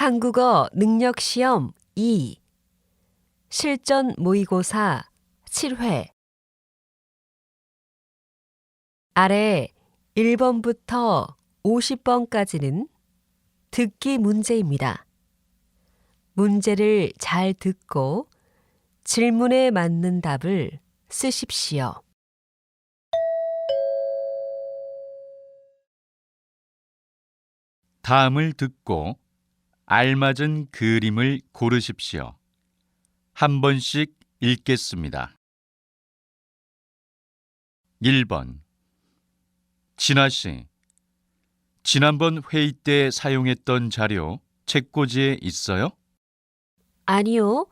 한국어 능력시험 2 실전 모의고사 7회 아래 1번부터 50번까지는 듣기 문제입니다. 문제를 잘 듣고 질문에 맞는 답을 쓰십시오. 다음을 듣고 알맞은 그림을 고르십시오. 한 번씩 읽겠습니다. 1번. 진아 씨, 지난번 회의 때 사용했던 자료 책꽂이에 있어요? 아니요.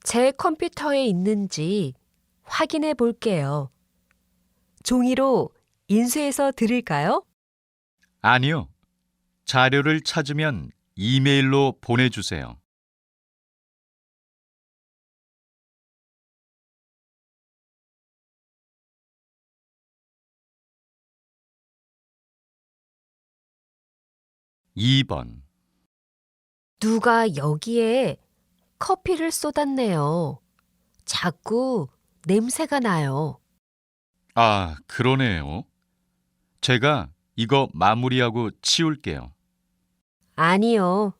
제 컴퓨터에 있는지 확인해 볼게요. 종이로 인쇄해서 드릴까요? 아니요. 자료를 찾으면 이메일로 보내주세요. 2번. 누가 여기에 커피를 쏟았네요. 자꾸 냄새가 나요. 아, 그러네요. 제가 이거 마무리하고 치울게요. 아니요.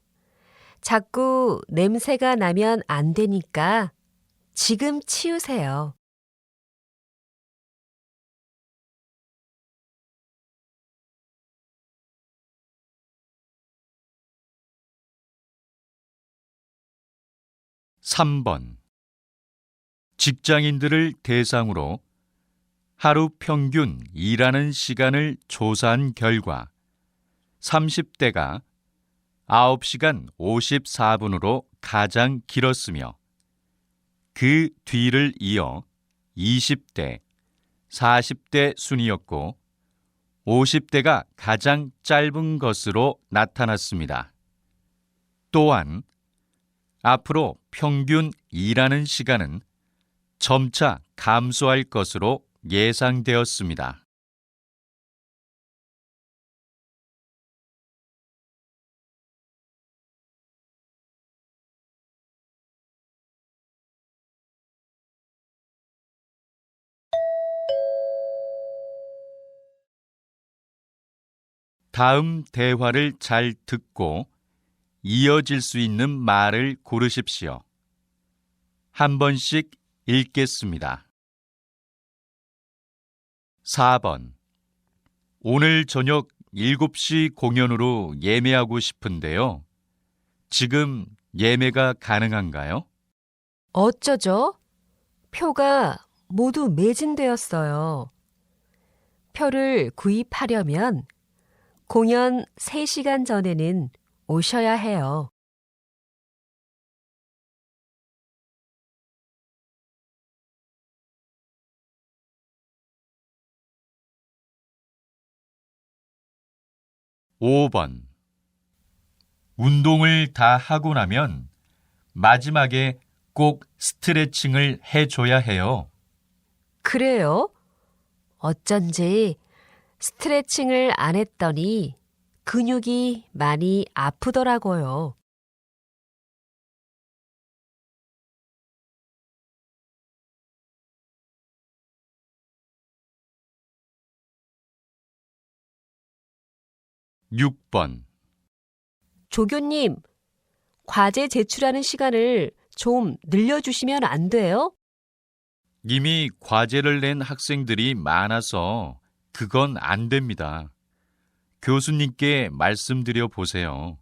자꾸 냄새가 나면 안 되니까 지금 치우세요. 3번. 직장인들을 대상으로 하루 평균 일하는 시간을 조사한 결과 30대가 9시간 54분으로 가장 길었으며 그 뒤를 이어 20대, 40대 순이었고 50대가 가장 짧은 것으로 나타났습니다. 또한 앞으로 평균 일하는 시간은 점차 감소할 것으로 예상되었습니다. 다음 대화를 잘 듣고 이어질 수 있는 말을 고르십시오. 한 번씩 읽겠습니다. 4번. 오늘 저녁 7시 공연으로 예매하고 싶은데요. 지금 예매가 가능한가요? 어쩌죠? 표가 모두 매진되었어요. 표를 구입하려면 공연 3시간 전에는 오셔야 해요. 5번. 운동을 다 하고 나면 마지막에 꼭 스트레칭을 해줘야 해요. 그래요? 어쩐지 스트레칭을 안 했더니 근육이 많이 아프더라고요. 6번. 조교님, 과제 제출하는 시간을 좀 늘려주시면 안 돼요? 이미 과제를 낸 학생들이 많아서 그건 안 됩니다. 교수님께 말씀드려 보세요.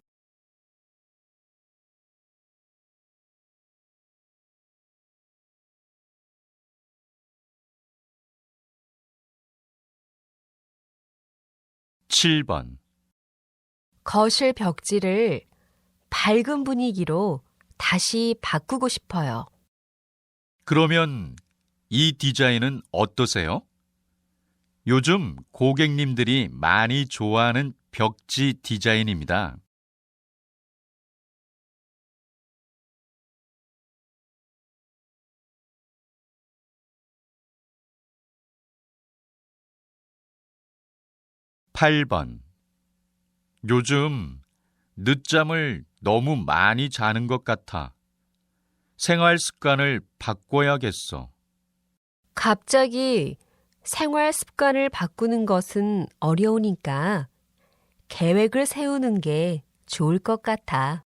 7번. 거실 벽지를 밝은 분위기로 다시 바꾸고 싶어요. 그러면 이 디자인은 어떠세요? 요즘 고객님들이 많이 좋아하는 벽지 디자인입니다. 8번. 요즘 늦잠을 너무 많이 자는 것 같아. 생활 습관을 바꿔야겠어. 갑자기 생활 습관을 바꾸는 것은 어려우니까 계획을 세우는 게 좋을 것 같아.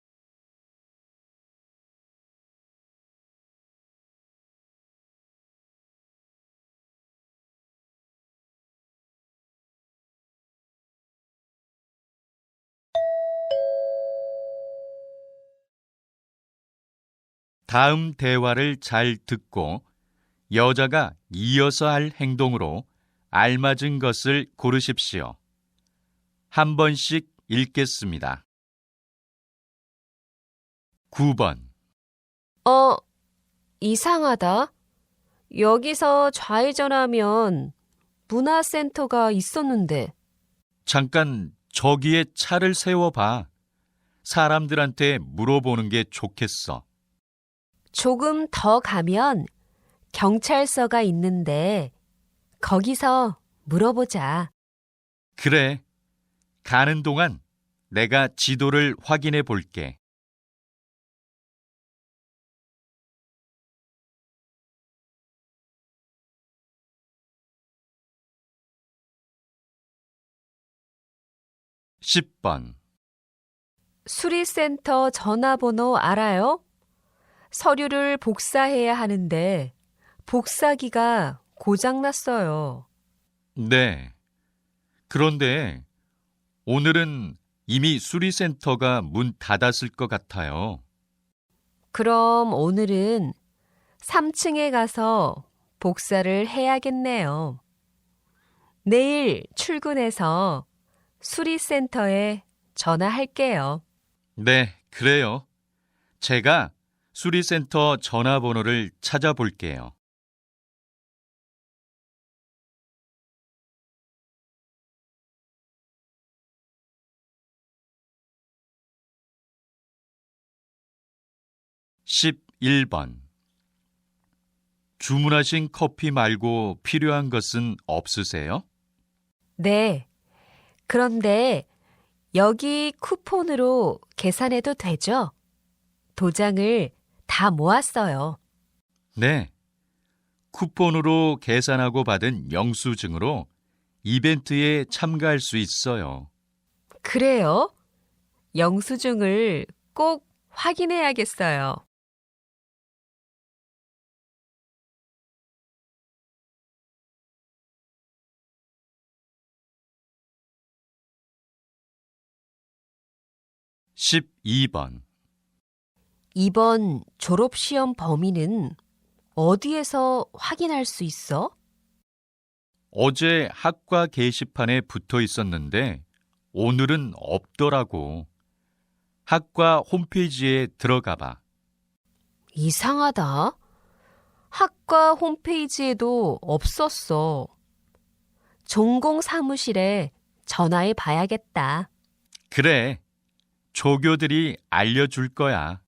다음 대화를 잘 듣고 여자가 이어서 할 행동으로 알맞은 것을 고르십시오. 한 번씩 읽겠습니다. 9번. 이상하다. 여기서 좌회전하면 문화센터가 있었는데. 잠깐 저기에 차를 세워봐. 사람들한테 물어보는 게 좋겠어. 조금 더 가면 경찰서가 있는데 거기서 물어보자. 그래. 가는 동안 내가 지도를 확인해 볼게. 10번. 수리센터 전화번호 알아요? 서류를 복사해야 하는데 복사기가 고장났어요. 네. 그런데 오늘은 이미 수리센터가 문 닫았을 것 같아요. 그럼 오늘은 3층에 가서 복사를 해야겠네요. 내일 출근해서 수리센터에 전화할게요. 네, 그래요. 제가 수리센터 전화번호를 찾아볼게요. (11번) 주문하신 커피 말고 필요한 것은 없으세요? 네. 그런데 여기 쿠폰으로 계산해도 되죠? 도장을 다 모았어요. 네. 쿠폰으로 계산하고 받은 영수증으로 이벤트에 참가할 수 있어요. 그래요? 영수증을 꼭 확인해야겠어요. (12번) 이번 졸업시험 범위는 어디에서 확인할 수 있어? 어제 학과 게시판에 붙어 있었는데 오늘은 없더라고. 학과 홈페이지에 들어가 봐. 이상하다. 학과 홈페이지에도 없었어. 전공 사무실에 전화해 봐야겠다. 그래. 조교들이 알려줄 거야.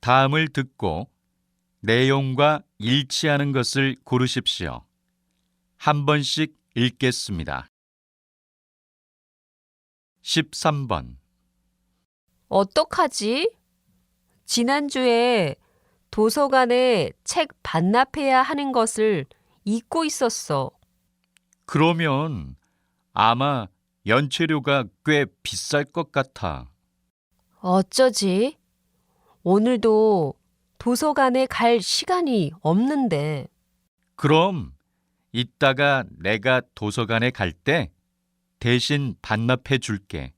다음을 듣고 내용과 일치하는 것을 고르십시오. 한 번씩 읽겠습니다. 13번. 어떡하지? 지난주에 도서관에 책 반납해야 하는 것을 잊고 있었어. 그러면 아마 연체료가 꽤 비쌀 것 같아. 어쩌지? 오늘도 도서관에 갈 시간이 없는데. 그럼 이따가 내가 도서관에 갈 때 대신 반납해 줄게.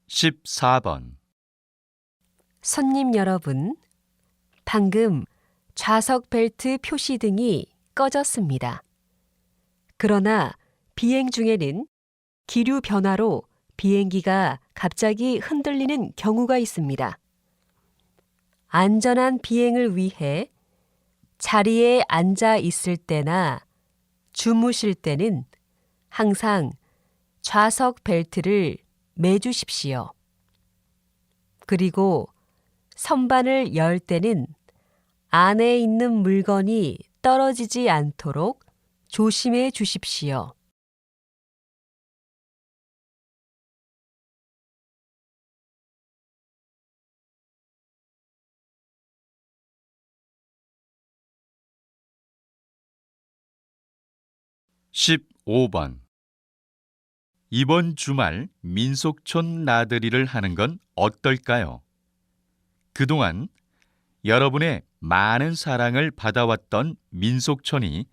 14번. 손님 여러분, 방금 좌석 벨트 표시등이 꺼졌습니다. 그러나 비행 중에는 기류 변화로 비행기가 갑자기 흔들리는 경우가 있습니다. 안전한 비행을 위해 자리에 앉아 있을 때나 주무실 때는 항상 좌석 벨트를 매주십시오. 그리고 선반을 열 때는 안에 있는 물건이 떨어지지 않도록 조심해 주십시오. (15번) 이번 주말 민속촌 나들이를 하는 건 어떨까요? 그동안 여러분의 많은 사랑을 받아왔던 민속촌이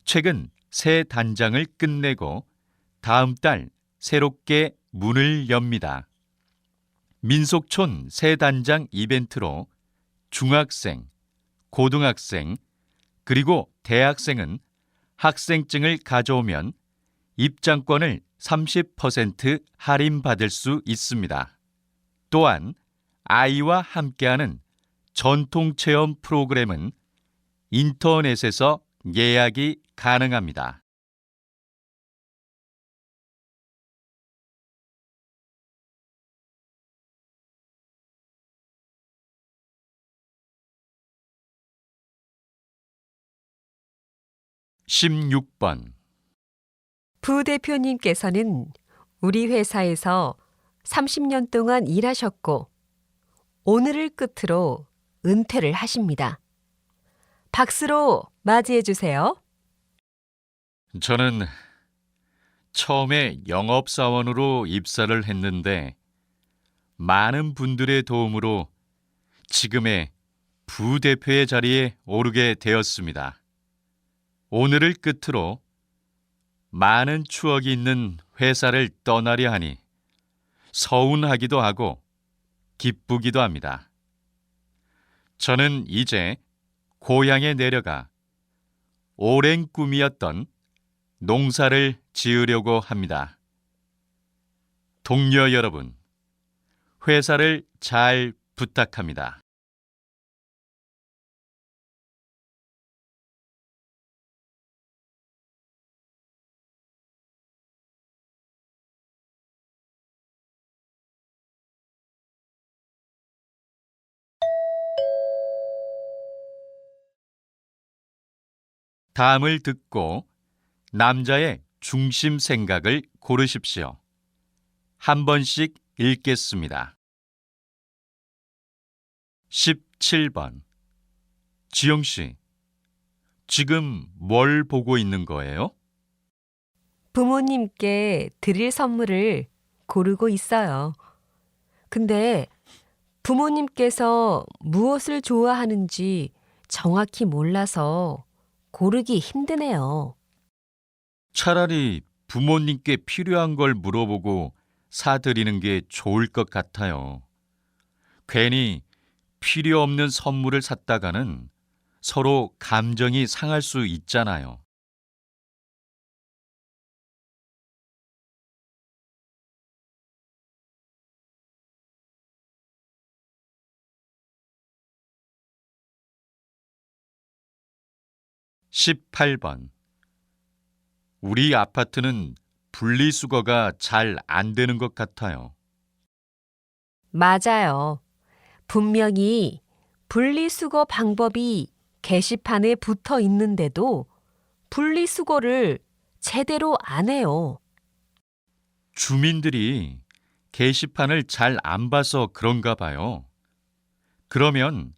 최근 새 단장을 끝내고 다음 달 새롭게 문을 엽니다. 민속촌 새 단장 이벤트로 중학생, 고등학생, 그리고 대학생은 학생증을 가져오면 입장권을 30% 할인받을 수 있습니다. 또한 아이와 함께하는 전통체험 프로그램은 인터넷에서 예약이 가능합니다. (16번) 부대표님께서는 우리 회사에서 30년 동안 일하셨고 오늘을 끝으로 은퇴를 하십니다. 박수로 맞이해 주세요. 저는 처음에 영업사원으로 입사를 했는데 많은 분들의 도움으로 지금의 부대표의 자리에 오르게 되었습니다. 오늘을 끝으로 많은 추억이 있는 회사를 떠나려 하니 서운하기도 하고 기쁘기도 합니다. 저는 이제 고향에 내려가 오랜 꿈이었던 농사를 지으려고 합니다. 동료 여러분, 회사를 잘 부탁합니다. 다음을 듣고 남자의 중심 생각을 고르십시오. 한 번씩 읽겠습니다. 17번 지영 씨, 지금 뭘 보고 있는 거예요? 부모님께 드릴 선물을 고르고 있어요. 근데 부모님께서 무엇을 좋아하는지 정확히 몰라서 고르기 힘드네요. 차라리 부모님께 필요한 걸 물어보고 사드리는 게 좋을 것 같아요. 괜히 필요 없는 선물을 샀다가는 서로 감정이 상할 수 있잖아요. (18번) 우리 아파트는 분리수거가 잘 안 되는 것 같아요. 맞아요. 분명히 분리수거 방법이 게시판에 붙어 있는데도 분리수거를 제대로 안 해요. 주민들이 게시판을 잘 안 봐서 그런가 봐요. 그러면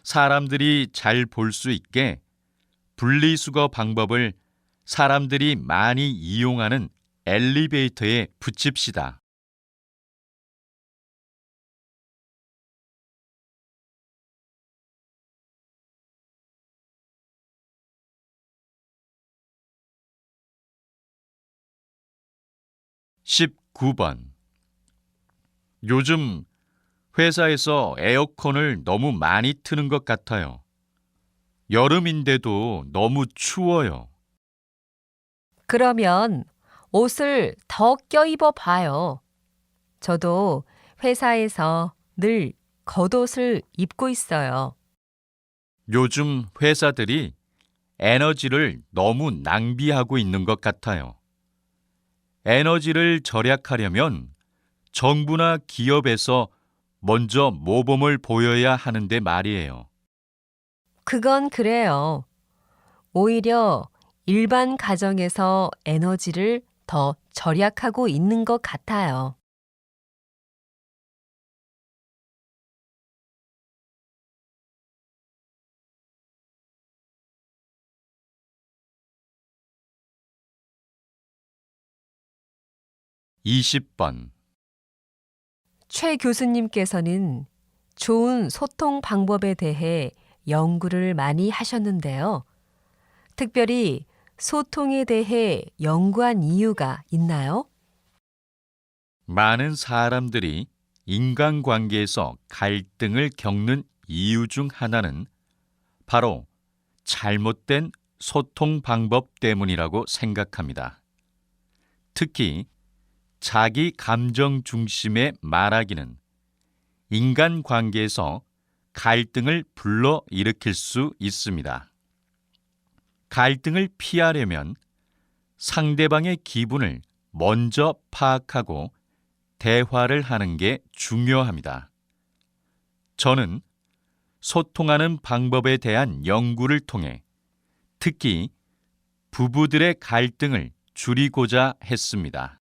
사람들이 잘 볼 수 있게 분리수거 방법을 사람들이 많이 이용하는 엘리베이터에 붙입시다. (19번) 요즘 회사에서 에어컨을 너무 많이 트는 것 같아요. 여름인데도 너무 추워요. 그러면 옷을 더 껴입어 봐요. 저도 회사에서 늘 겉옷을 입고 있어요. 요즘 회사들이 에너지를 너무 낭비하고 있는 것 같아요. 에너지를 절약하려면 정부나 기업에서 먼저 모범을 보여야 하는데 말이에요. 그건 그래요. 오히려 일반 가정에서 에너지를 더 절약하고 있는 것 같아요. 이십 번 최 교수님께서는 좋은 소통 방법에 대해 연구를 많이 하셨는데요. 특별히 소통에 대해 연구한 이유가 있나요? 많은 사람들이 인간관계에서 갈등을 겪는 이유 중 하나는 바로 잘못된 소통 방법 때문이라고 생각합니다. 특히 자기 감정 중심의 말하기는 인간관계에서 갈등을 불러일으킬 수 있습니다. 갈등을 피하려면 상대방의 기분을 먼저 파악하고 대화를 하는 게 중요합니다. 저는 소통하는 방법에 대한 연구를 통해 특히 부부들의 갈등을 줄이고자 했습니다.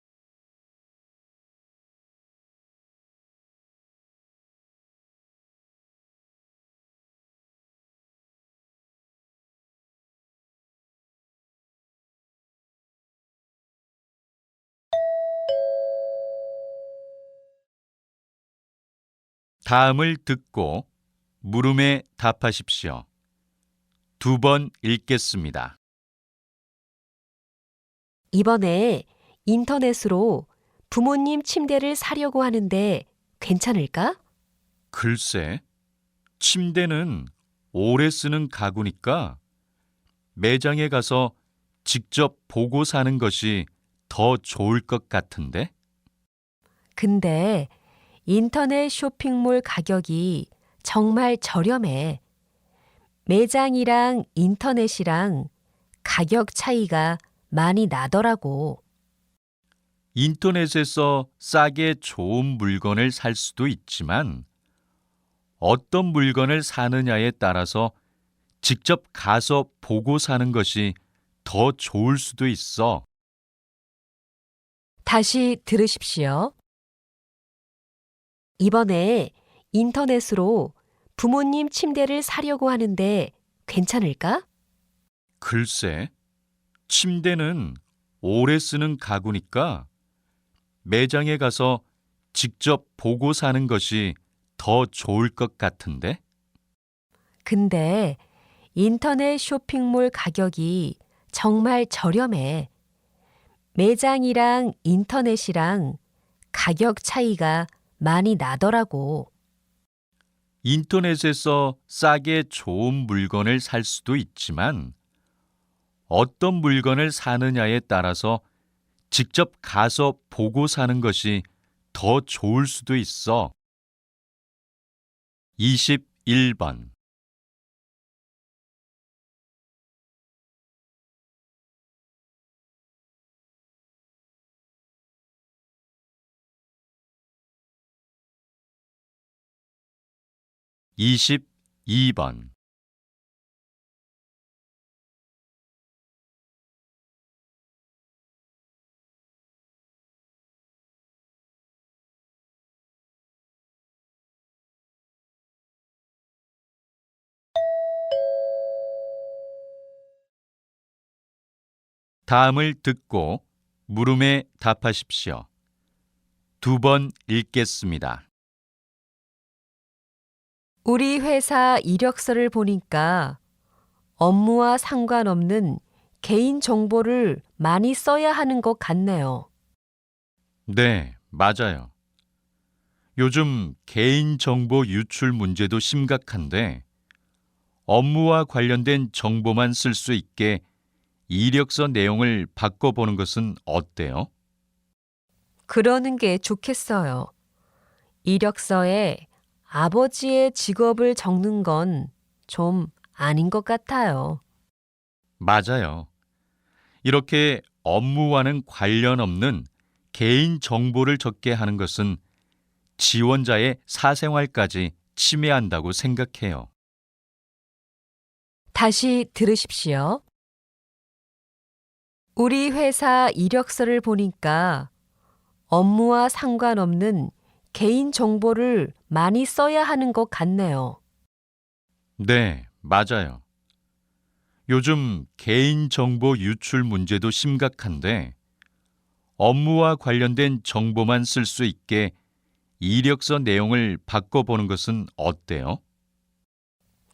다음을 듣고 물음에 답하십시오. 두 번 읽겠습니다. 이번에 인터넷으로 부모님 침대를 사려고 하는데 괜찮을까? 글쎄, 침대는 오래 쓰는 가구니까 매장에 가서 직접 보고 사는 것이 더 좋을 것 같은데? 근데 인터넷 쇼핑몰 가격이 정말 저렴해. 매장이랑 인터넷이랑 가격 차이가 많이 나더라고. 인터넷에서 싸게 좋은 물건을 살 수도 있지만 어떤 물건을 사느냐에 따라서 직접 가서 보고 사는 것이 더 좋을 수도 있어. 다시 들으십시오. 이번에 인터넷으로 부모님 침대를 사려고 하는데 괜찮을까? 글쎄, 침대는 오래 쓰는 가구니까 매장에 가서 직접 보고 사는 것이 더 좋을 것 같은데? 근데 인터넷 쇼핑몰 가격이 정말 저렴해. 매장이랑 인터넷이랑 가격 차이가 많이 나더라고. 인터넷에서 싸게 좋은 물건을 살 수도 있지만 어떤 물건을 사느냐에 따라서 직접 가서 보고 사는 것이 더 좋을 수도 있어. 21번 이십이 번 다음을 듣고 물음에 답하십시오. 두 번 읽겠습니다. 우리 회사 이력서를 보니까 업무와 상관없는 개인 정보를 많이 써야 하는 것 같네요. 네, 맞아요. 요즘 개인정보 유출 문제도 심각한데 업무와 관련된 정보만 쓸 수 있게 이력서 내용을 바꿔보는 것은 어때요? 그러는 게 좋겠어요. 이력서에 아버지의 직업을 적는 건 좀 아닌 것 같아요. 맞아요. 이렇게 업무와는 관련 없는 개인 정보를 적게 하는 것은 지원자의 사생활까지 침해한다고 생각해요. 다시 들으십시오. 우리 회사 이력서를 보니까 업무와 상관없는 개인 정보를 많이 써야 하는 것 같네요. 네, 맞아요. 요즘 개인정보 유출 문제도 심각한데 업무와 관련된 정보만 쓸 수 있게 이력서 내용을 바꿔보는 것은 어때요?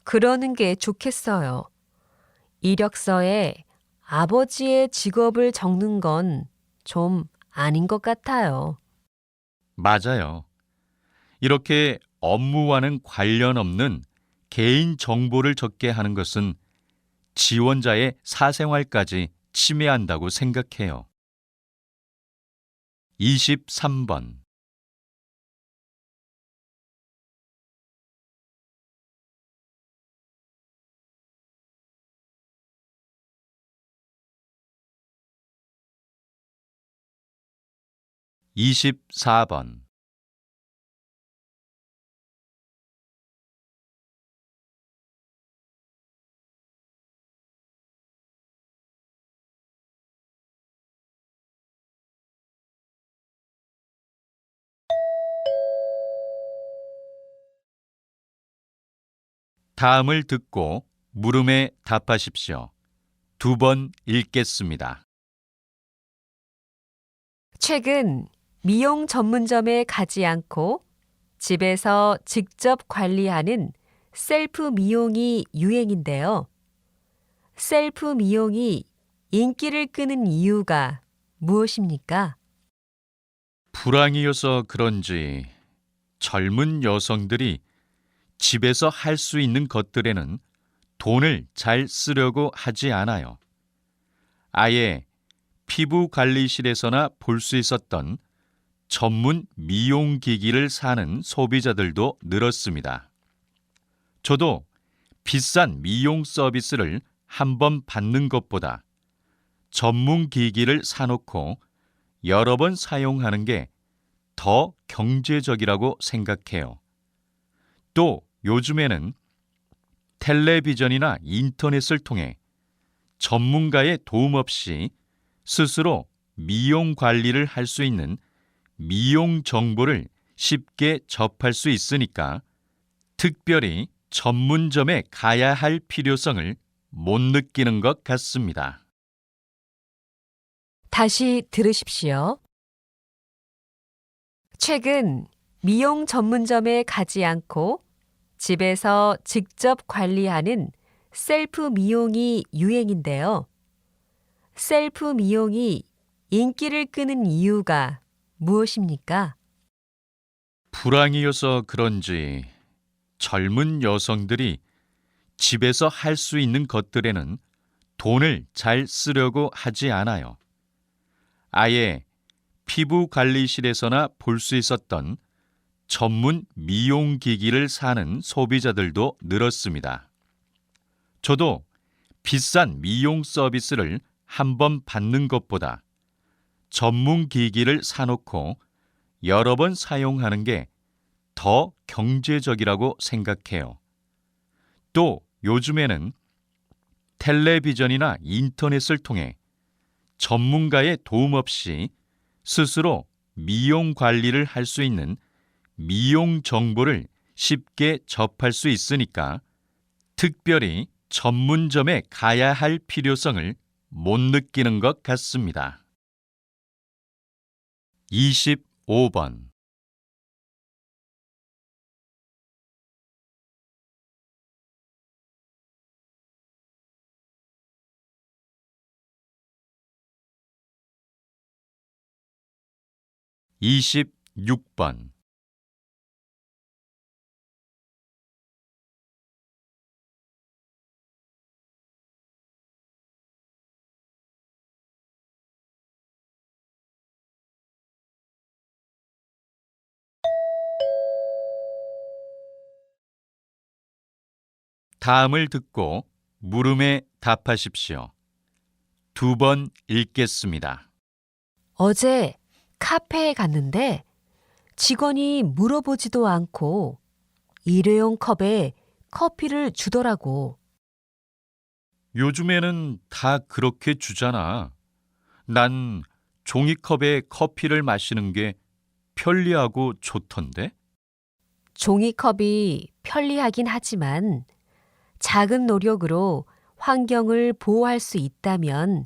그러는 게 좋겠어요. 이력서에 아버지의 직업을 적는 건 좀 아닌 것 같아요. 맞아요. 이렇게 업무와는 관련 없는 개인 정보를 적게 하는 것은 지원자의 사생활까지 침해한다고 생각해요. 23번. 이십사 번 다음을 듣고 물음에 답하십시오. 두 번 읽겠습니다. 최근 미용 전문점에 가지 않고 집에서 직접 관리하는 셀프 미용이 유행인데요. 셀프 미용이 인기를 끄는 이유가 무엇입니까? 불황이어서 그런지 젊은 여성들이 집에서 할 수 있는 것들에는 돈을 잘 쓰려고 하지 않아요. 아예 피부 관리실에서나 볼 수 있었던 전문 미용기기를 사는 소비자들도 늘었습니다. 저도 비싼 미용 서비스를 한 번 받는 것보다 전문 기기를 사놓고 여러 번 사용하는 게 더 경제적이라고 생각해요. 또 요즘에는 텔레비전이나 인터넷을 통해 전문가의 도움 없이 스스로 미용 관리를 할 수 있는 미용 정보를 쉽게 접할 수 있으니까 특별히 전문점에 가야 할 필요성을 못 느끼는 것 같습니다. 다시 들으십시오. 최근 미용 전문점에 가지 않고 집에서 직접 관리하는 셀프 미용이 유행인데요. 셀프 미용이 인기를 끄는 이유가 무엇입니까? 불황이어서 그런지 젊은 여성들이 집에서 할 수 있는 것들에는 돈을 잘 쓰려고 하지 않아요. 아예 피부 관리실에서나 볼 수 있었던 전문 미용기기를 사는 소비자들도 늘었습니다. 저도 비싼 미용 서비스를 한 번 받는 것보다 전문 기기를 사놓고 여러 번 사용하는 게 더 경제적이라고 생각해요. 또 요즘에는 텔레비전이나 인터넷을 통해 전문가의 도움 없이 스스로 미용 관리를 할 수 있는 미용 정보를 쉽게 접할 수 있으니까 특별히 전문점에 가야 할 필요성을 못 느끼는 것 같습니다. 25번. 이십육 번 다음을 듣고 물음에 답하십시오. 2번 읽겠습니다. 어제 카페에 갔는데 직원이 물어보지도 않고 일회용 컵에 커피를 주더라고. 요즘에는 다 그렇게 주잖아. 난 종이컵에 커피를 마시는 게 편리하고 좋던데? 종이컵이 편리하긴 하지만 작은 노력으로 환경을 보호할 수 있다면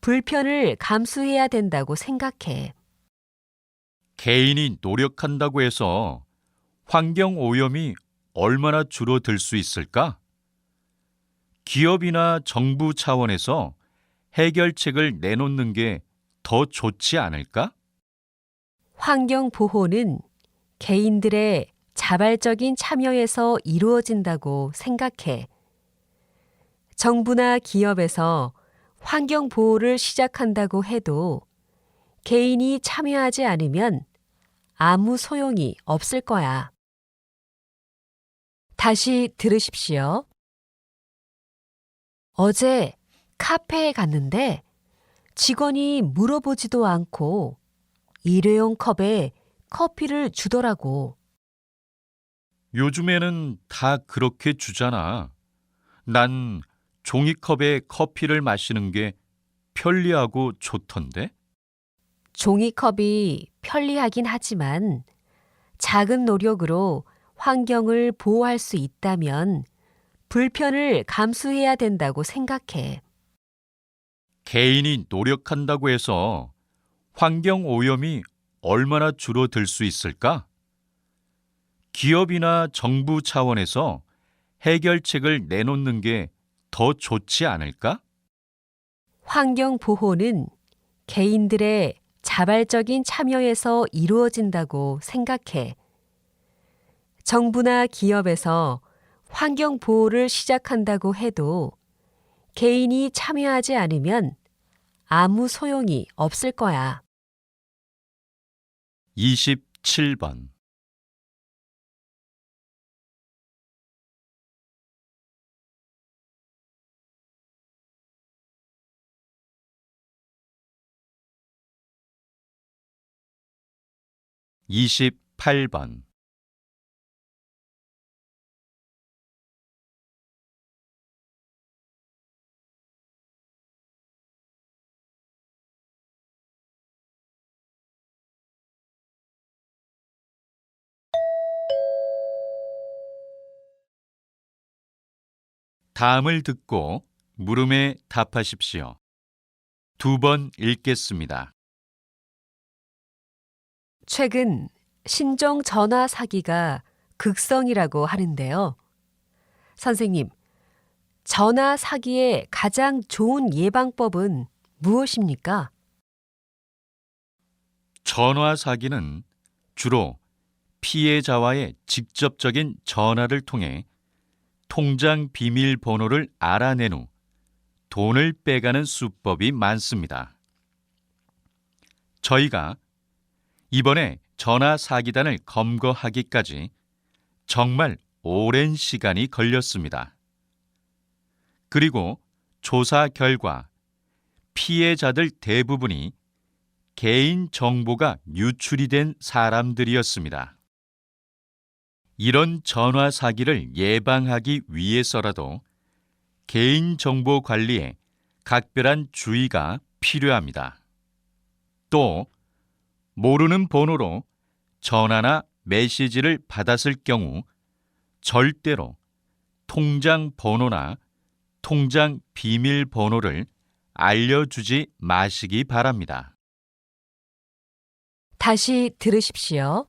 불편을 감수해야 된다고 생각해. 개인이 노력한다고 해서 환경 오염이 얼마나 줄어들 수 있을까? 기업이나 정부 차원에서 해결책을 내놓는 게 더 좋지 않을까? 환경 보호는 개인들의 자발적인 참여에서 이루어진다고 생각해. 정부나 기업에서 환경 보호를 시작한다고 해도 개인이 참여하지 않으면 아무 소용이 없을 거야. 다시 들으십시오. 어제 카페에 갔는데 직원이 물어보지도 않고 일회용 컵에 커피를 주더라고. 요즘에는 다 그렇게 주잖아. 난 종이컵에 커피를 마시는 게 편리하고 좋던데? 종이컵이 편리하긴 하지만 작은 노력으로 환경을 보호할 수 있다면 불편을 감수해야 된다고 생각해. 개인이 노력한다고 해서 환경 오염이 얼마나 줄어들 수 있을까? 기업이나 정부 차원에서 해결책을 내놓는 게 더 좋지 않을까? 환경 보호는 개인들의 자발적인 참여에서 이루어진다고 생각해. 정부나 기업에서 환경 보호를 시작한다고 해도 개인이 참여하지 않으면 아무 소용이 없을 거야. 27번. 이십팔 번. 다음을 듣고 물음에 답하십시오. 2번 읽겠습니다. 최근 신종 전화 사기가 극성이라고 하는데요. 선생님, 전화 사기의 가장 좋은 예방법은 무엇입니까? 전화 사기는 주로 피해자와의 직접적인 전화를 통해 통장 비밀번호를 알아낸 후 돈을 빼가는 수법이 많습니다. 저희가 이번에 전화 사기단을 검거하기까지 정말 오랜 시간이 걸렸습니다. 그리고 조사 결과 피해자들 대부분이 개인 정보가 유출이 된 사람들이었습니다. 이런 전화 사기를 예방하기 위해서라도 개인 정보 관리에 각별한 주의가 필요합니다. 또 모르는 번호로 전화나 메시지를 받았을 경우 절대로 통장 번호나 통장 비밀번호를 알려주지 마시기 바랍니다. 다시 들으십시오.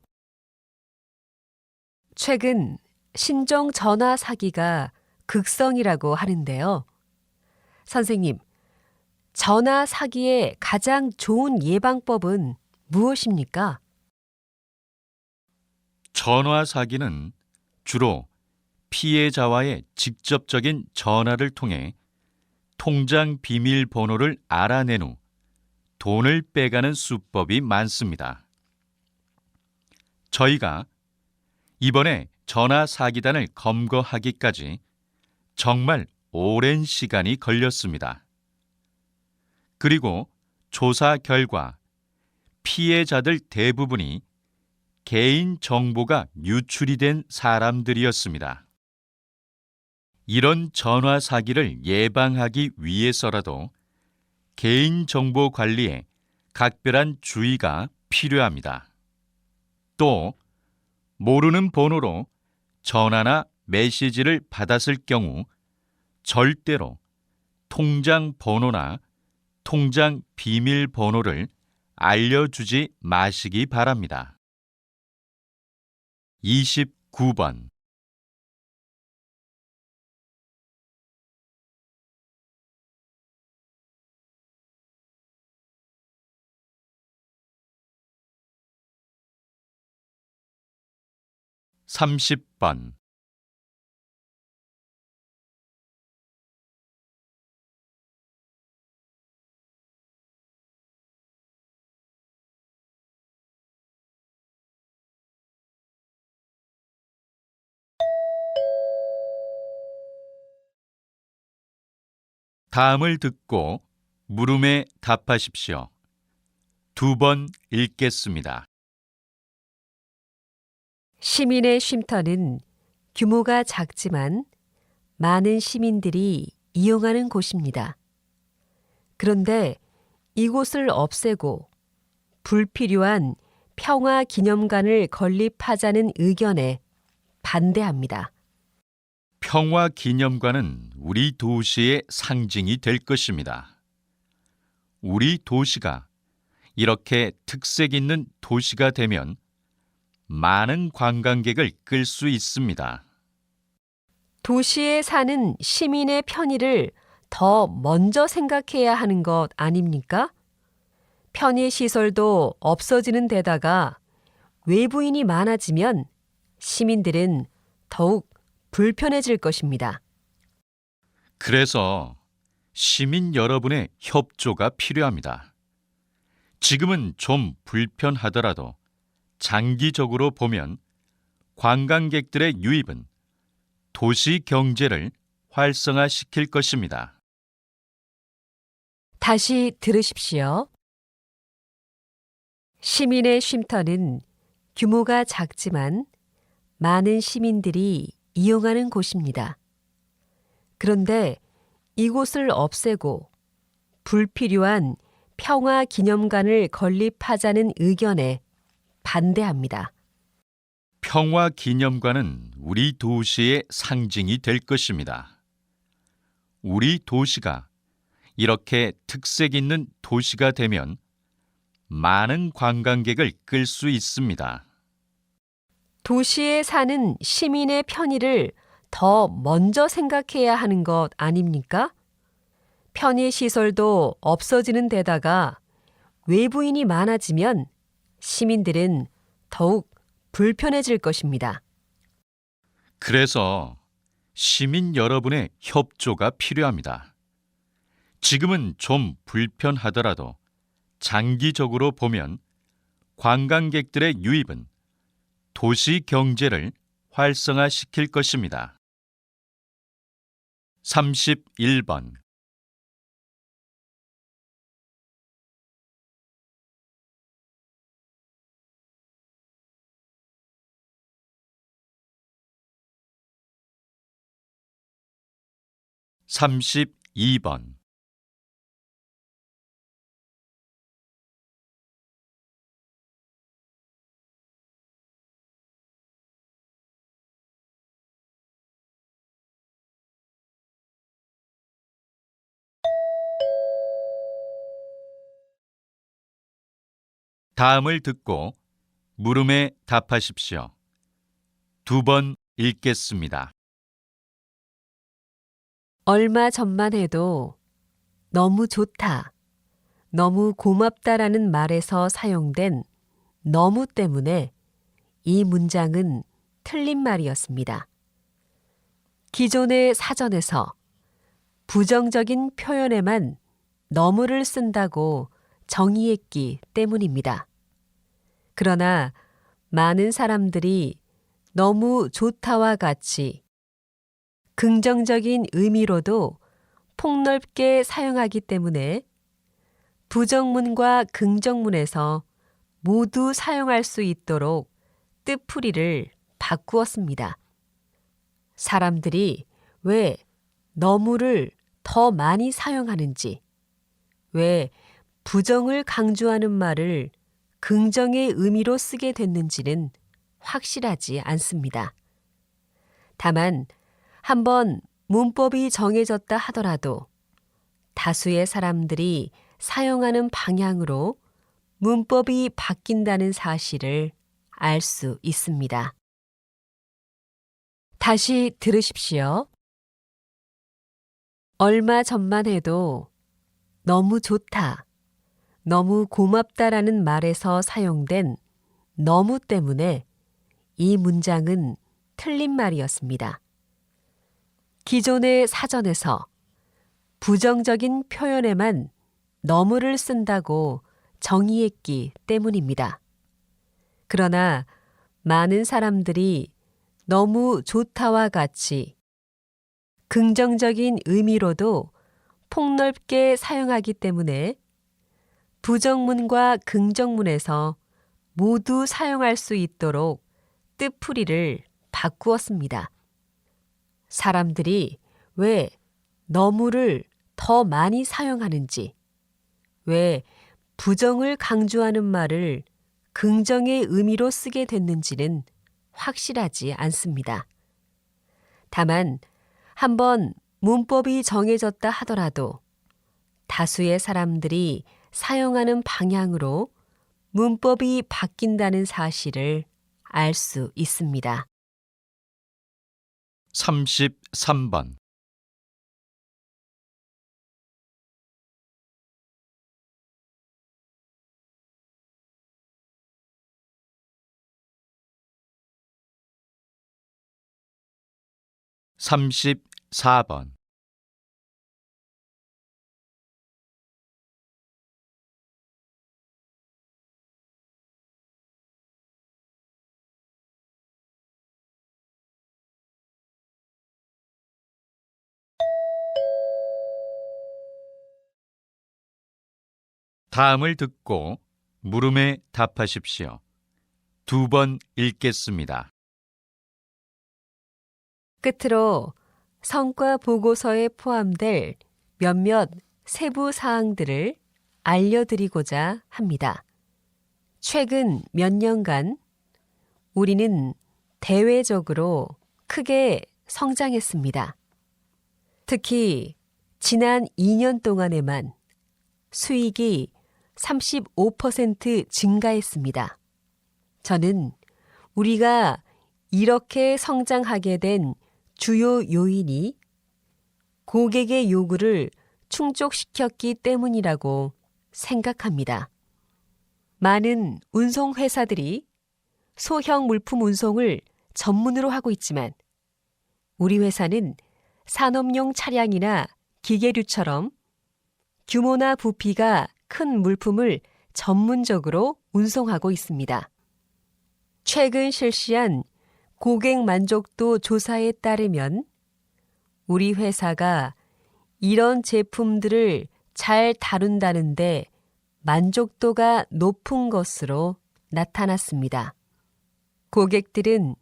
최근 신종 전화 사기가 극성이라고 하는데요. 선생님, 전화 사기의 가장 좋은 예방법은 무엇입니까? 전화 사기는 주로 피해자와의 직접적인 전화를 통해 통장 비밀번호를 알아낸 후 돈을 빼가는 수법이 많습니다. 저희가 이번에 전화 사기단을 검거하기까지 정말 오랜 시간이 걸렸습니다. 그리고 조사 결과 피해자들 대부분이 개인 정보가 유출이 된 사람들이었습니다. 이런 전화 사기를 예방하기 위해서라도 개인정보 관리에 각별한 주의가 필요합니다. 또 모르는 번호로 전화나 메시지를 받았을 경우 절대로 통장 번호나 통장 비밀번호를 알려주지 마시기 바랍니다. 29번. (30번) 다음을 듣고 물음에 답하십시오. 2번 읽겠습니다. 시민의 쉼터는 규모가 작지만 많은 시민들이 이용하는 곳입니다. 그런데 이곳을 없애고 불필요한 평화 기념관을 건립하자는 의견에 반대합니다. 평화 기념관은 우리 도시의 상징이 될 것입니다. 우리 도시가 이렇게 특색 있는 도시가 되면 많은 관광객을 끌 수 있습니다. 도시에 사는 시민의 편의를 더 먼저 생각해야 하는 것 아닙니까? 편의시설도 없어지는 데다가 외부인이 많아지면 시민들은 더욱 불편해질 것입니다. 그래서 시민 여러분의 협조가 필요합니다. 지금은 좀 불편하더라도 장기적으로 보면 관광객들의 유입은 도시 경제를 활성화시킬 것입니다. 다시 들으십시오. 시민의 쉼터는 규모가 작지만 많은 시민들이 이용하는 곳입니다. 그런데 이곳을 없애고 불필요한 평화 기념관을 건립하자는 의견에 반대합니다. 평화 기념관은 우리 도시의 상징이 될 것입니다. 우리 도시가 이렇게 특색 있는 도시가 되면 많은 관광객을 끌 수 있습니다. 도시에 사는 시민의 편의를 더 먼저 생각해야 하는 것 아닙니까? 편의시설도 없어지는 데다가 외부인이 많아지면 시민들은 더욱 불편해질 것입니다. 그래서 시민 여러분의 협조가 필요합니다. 지금은 좀 불편하더라도 장기적으로 보면 관광객들의 유입은 도시 경제를 활성화시킬 것입니다. 31번. (32번) 다음을 듣고 물음에 답하십시오. 2번 읽겠습니다. 얼마 전만 해도 너무 좋다, 너무 고맙다라는 말에서 사용된 너무 때문에 이 문장은 틀린 말이었습니다. 기존의 사전에서 부정적인 표현에만 너무를 쓴다고 정의했기 때문입니다. 그러나 많은 사람들이 너무 좋다와 같이 긍정적인 의미로도 폭넓게 사용하기 때문에 부정문과 긍정문에서 모두 사용할 수 있도록 뜻풀이를 바꾸었습니다. 사람들이 왜 너무를 더 많이 사용하는지, 왜 부정을 강조하는 말을 긍정의 의미로 쓰게 됐는지는 확실하지 않습니다. 다만 한번 문법이 정해졌다 하더라도 다수의 사람들이 사용하는 방향으로 문법이 바뀐다는 사실을 알 수 있습니다. 다시 들으십시오. 얼마 전만 해도 너무 좋다, 너무 고맙다라는 말에서 사용된 너무 때문에 이 문장은 틀린 말이었습니다. 기존의 사전에서 부정적인 표현에만 너무를 쓴다고 정의했기 때문입니다. 그러나 많은 사람들이 너무 좋다와 같이 긍정적인 의미로도 폭넓게 사용하기 때문에 부정문과 긍정문에서 모두 사용할 수 있도록 뜻풀이를 바꾸었습니다. 사람들이 왜 너무를 더 많이 사용하는지, 왜 부정을 강조하는 말을 긍정의 의미로 쓰게 됐는지는 확실하지 않습니다. 다만 한번 문법이 정해졌다 하더라도 다수의 사람들이 사용하는 방향으로 문법이 바뀐다는 사실을 알 수 있습니다. 33번. 삼십사 번. 다음을 듣고 물음에 답하십시오. 2번 읽겠습니다. 끝으로 성과 보고서에 포함될 몇몇 세부 사항들을 알려드리고자 합니다. 최근 몇 년간 우리는 대외적으로 크게 성장했습니다. 특히 지난 2년 동안에만 수익이 35% 증가했습니다. 저는 우리가 이렇게 성장하게 된 주요 요인이 고객의 요구를 충족시켰기 때문이라고 생각합니다. 많은 운송회사들이 소형 물품 운송을 전문으로 하고 있지만 우리 회사는 산업용 차량이나 기계류처럼 규모나 부피가 큰 물품을 전문적으로 운송하고 있습니다. 최근 실시한 고객 만족도 조사에 따르면 우리 회사가 이런 제품들을 잘 다룬다는데 만족도가 높은 것으로 나타났습니다. 고객들은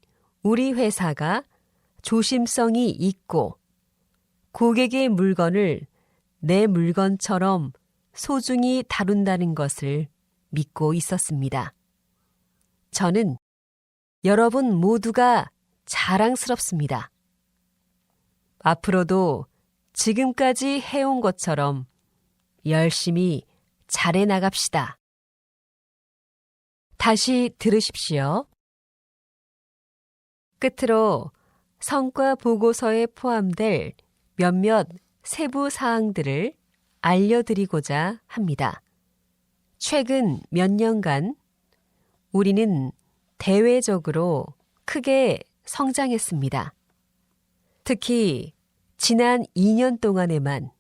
우리 회사가 조심성이 있고 고객의 물건을 내 물건처럼 소중히 다룬다는 것을 믿고 있었습니다. 저는 여러분 모두가 자랑스럽습니다. 앞으로도 지금까지 해온 것처럼 열심히 잘해 나갑시다. 다시 들으십시오. 끝으로 성과 보고서에 포함될 몇몇 세부 사항들을 알려드리고자 합니다. 최근 몇 년간 우리는 대외적으로 크게 성장했습니다. 특히 지난 2년 동안에만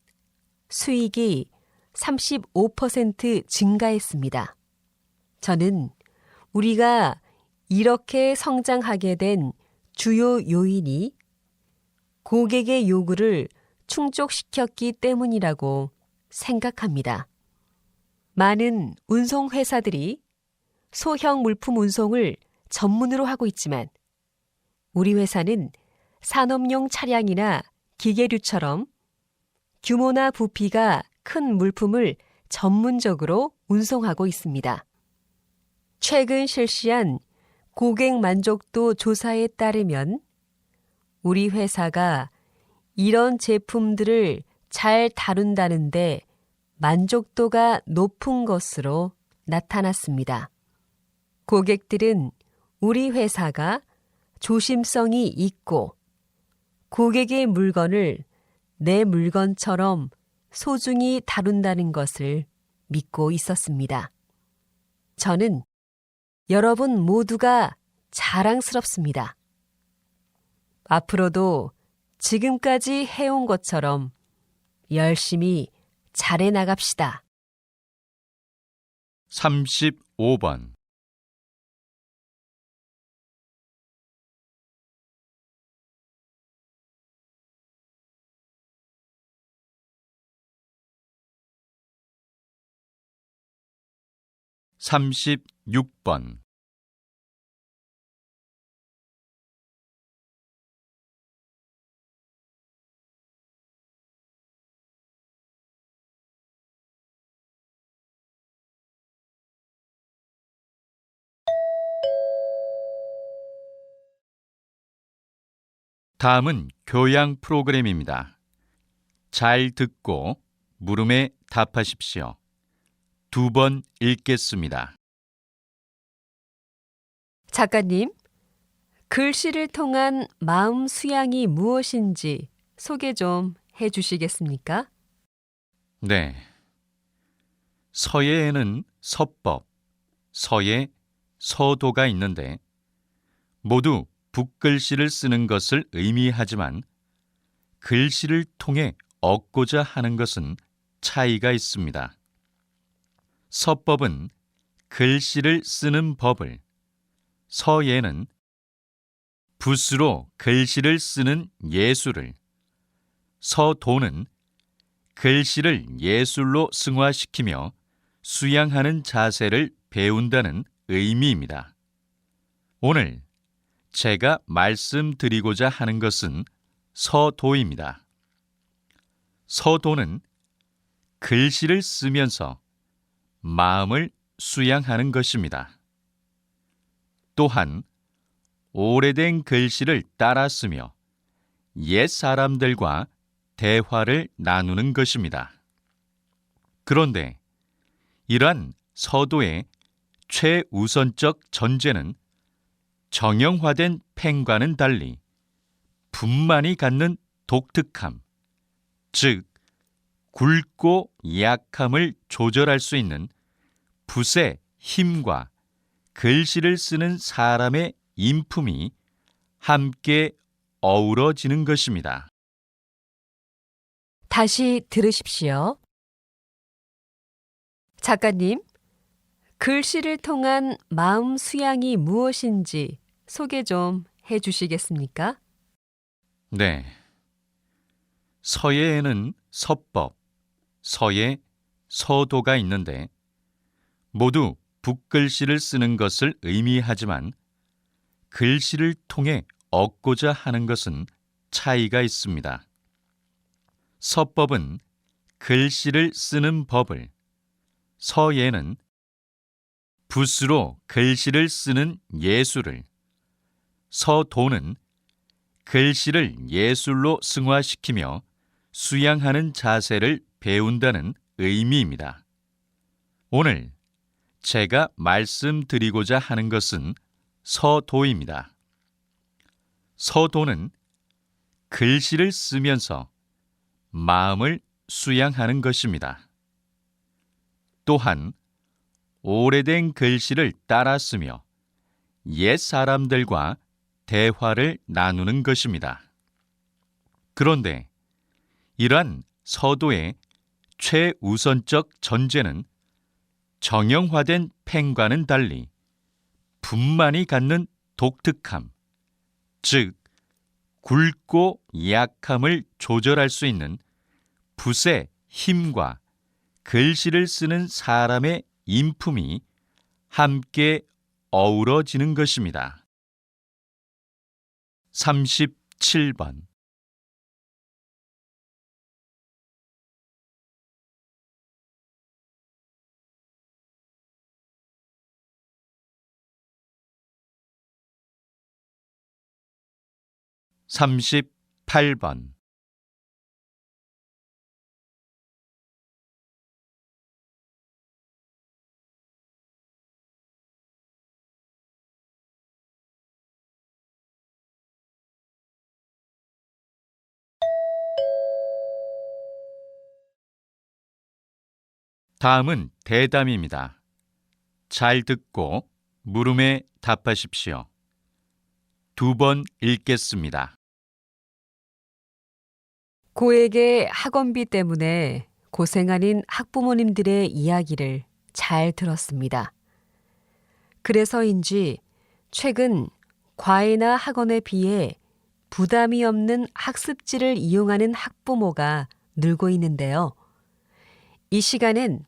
수익이 35% 증가했습니다. 저는 우리가 이렇게 성장하게 된 주요 요인이 고객의 요구를 충족시켰기 때문이라고 생각합니다. 많은 운송회사들이 소형 물품 운송을 전문으로 하고 있지만 우리 회사는 산업용 차량이나 기계류처럼 규모나 부피가 큰 물품을 전문적으로 운송하고 있습니다. 최근 실시한 고객 만족도 조사에 따르면 우리 회사가 이런 제품들을 잘 다룬다는데 만족도가 높은 것으로 나타났습니다. 고객들은 우리 회사가 조심성이 있고 고객의 물건을 내 물건처럼 소중히 다룬다는 것을 믿고 있었습니다. 저는 여러분 모두가 자랑스럽습니다. 앞으로도 지금까지 해온 것처럼 열심히 잘해 나갑시다. 35번. 삼십육 번. 다음은 교양 프로그램입니다. 잘 듣고 물음에 답하십시오. 2번 읽겠습니다. 작가님, 글씨를 통한 마음 수양이 무엇인지 소개 좀 해주시겠습니까? 네. 서예에는 서법, 서예, 서도가 있는데 모두 붓글씨를 쓰는 것을 의미하지만 글씨를 통해 얻고자 하는 것은 차이가 있습니다. 서법은 글씨를 쓰는 법을, 서예는 붓으로 글씨를 쓰는 예술을, 서도는 글씨를 예술로 승화시키며 수양하는 자세를 배운다는 의미입니다. 오늘 제가 말씀드리고자 하는 것은 서도입니다. 서도는 글씨를 쓰면서 마음을 수양하는 것입니다. 또한 오래된 글씨를 따라 쓰며 옛 사람들과 대화를 나누는 것입니다. 그런데 이러한 서도의 최우선적 전제는 정형화된 펜과는 달리 붓만이 갖는 독특함, 즉 굵고 약함을 조절할 수 있는 붓의 힘과 글씨를 쓰는 사람의 인품이 함께 어우러지는 것입니다. 다시 들으십시오. 작가님, 글씨를 통한 마음 수양이 무엇인지 소개 좀 해주시겠습니까? 네. 서예에는 서법, 서예, 서도가 있는데 모두 붓글씨를 쓰는 것을 의미하지만 글씨를 통해 얻고자 하는 것은 차이가 있습니다. 서법은 글씨를 쓰는 법을, 서예는 붓으로 글씨를 쓰는 예술을, 서도는 글씨를 예술로 승화시키며 수양하는 자세를 배운다는 의미입니다. 오늘 제가 말씀드리고자 하는 것은 서도입니다. 서도는 글씨를 쓰면서 마음을 수양하는 것입니다. 또한 오래된 글씨를 따라 쓰며 옛 사람들과 대화를 나누는 것입니다. 그런데 이러한 서도의 최우선적 전제는 정형화된 펜과는 달리 붓만이 갖는 독특함, 즉 굵고 약함을 조절할 수 있는 붓의 힘과 글씨를 쓰는 사람의 인품이 함께 어우러지는 것입니다. 37번 38번 다음은 대담입니다. 잘 듣고 물음에 답하십시오. 2번 읽겠습니다. 고액의 학원비 때문에 고생하는 학부모님들의 이야기를 잘 들었습니다. 그래서인지 최근 과외나 학원에 비해 부담이 없는 학습지를 이용하는 학부모가 늘고 있는데요. 이 시간엔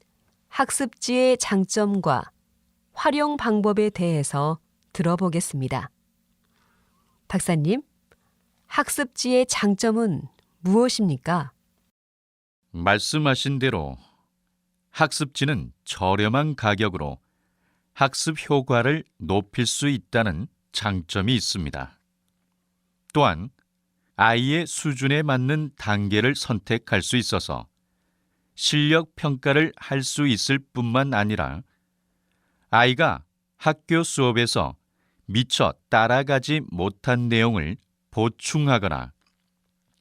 학습지의 장점과 활용 방법에 대해서 들어보겠습니다. 박사님, 학습지의 장점은 무엇입니까? 말씀하신 대로 학습지는 저렴한 가격으로 학습 효과를 높일 수 있다는 장점이 있습니다. 또한 아이의 수준에 맞는 단계를 선택할 수 있어서 실력 평가를 할 수 있을 뿐만 아니라 아이가 학교 수업에서 미처 따라가지 못한 내용을 보충하거나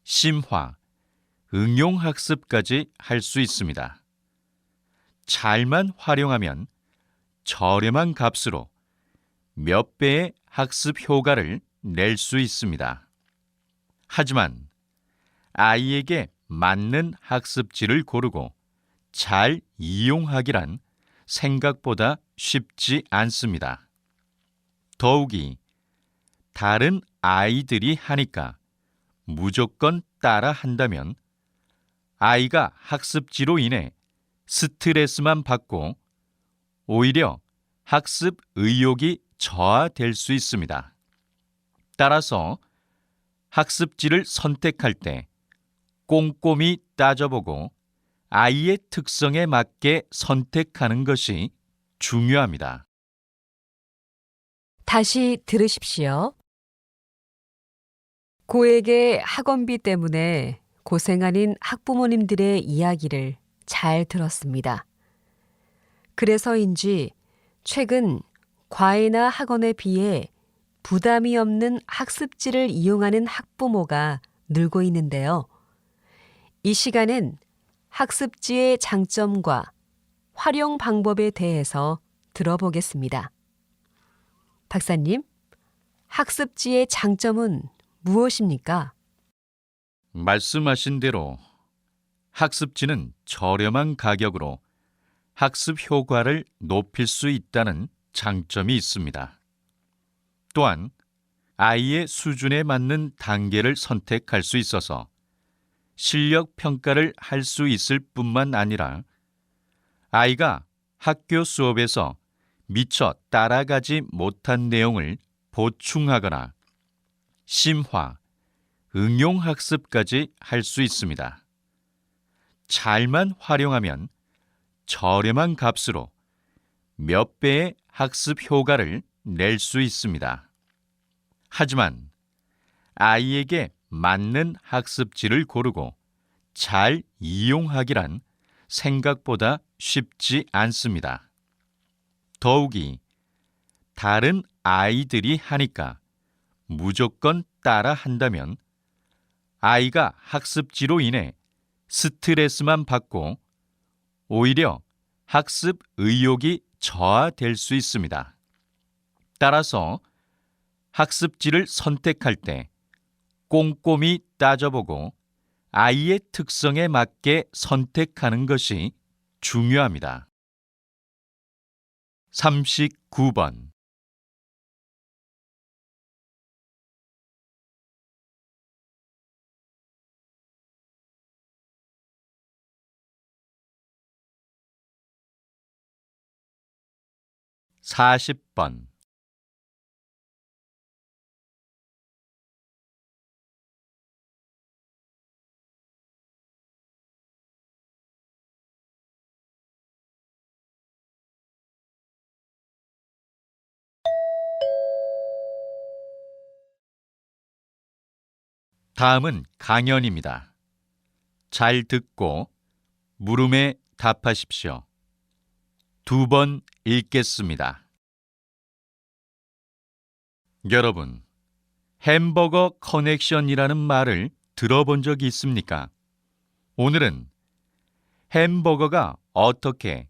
심화, 응용학습까지 할 수 있습니다. 잘만 활용하면 저렴한 값으로 몇 배의 학습 효과를 낼 수 있습니다. 하지만 아이에게 맞는 학습지를 고르고 잘 이용하기란 생각보다 쉽지 않습니다. 더욱이 다른 아이들이 하니까 무조건 따라 한다면 아이가 학습지로 인해 스트레스만 받고 오히려 학습 의욕이 저하될 수 있습니다. 따라서 학습지를 선택할 때 꼼꼼히 따져보고 아이의 특성에 맞게 선택하는 것이 중요합니다. 다시 들으십시오. 고액의 학원비 때문에 고생하는 학부모님들의 이야기를 잘 들었습니다. 그래서인지 최근 과외나 학원에 비해 부담이 없는 학습지를 이용하는 학부모가 늘고 있는데요. 이 시간엔 학습지의 장점과 활용 방법에 대해서 들어보겠습니다. 박사님, 학습지의 장점은 무엇입니까? 말씀하신 대로 학습지는 저렴한 가격으로 학습 효과를 높일 수 있다는 장점이 있습니다. 또한 아이의 수준에 맞는 단계를 선택할 수 있어서 실력 평가를 할 수 있을 뿐만 아니라 아이가 학교 수업에서 미처 따라가지 못한 내용을 보충하거나 심화, 응용학습까지 할 수 있습니다. 잘만 활용하면 저렴한 값으로 몇 배의 학습 효과를 낼 수 있습니다. 하지만 아이에게 맞는 학습지를 고르고 잘 이용하기란 생각보다 쉽지 않습니다. 더욱이 다른 아이들이 하니까 무조건 따라 한다면 아이가 학습지로 인해 스트레스만 받고 오히려 학습 의욕이 저하될 수 있습니다. 따라서 학습지를 선택할 때 꼼꼼히 따져보고 아이의 특성에 맞게 선택하는 것이 중요합니다. 39번 40번. 다음은 강연입니다. 잘 듣고 물음에 답하십시오. 2번 읽겠습니다. 여러분, 햄버거 커넥션이라는 말을 들어본 적이 있습니까? 오늘은 햄버거가 어떻게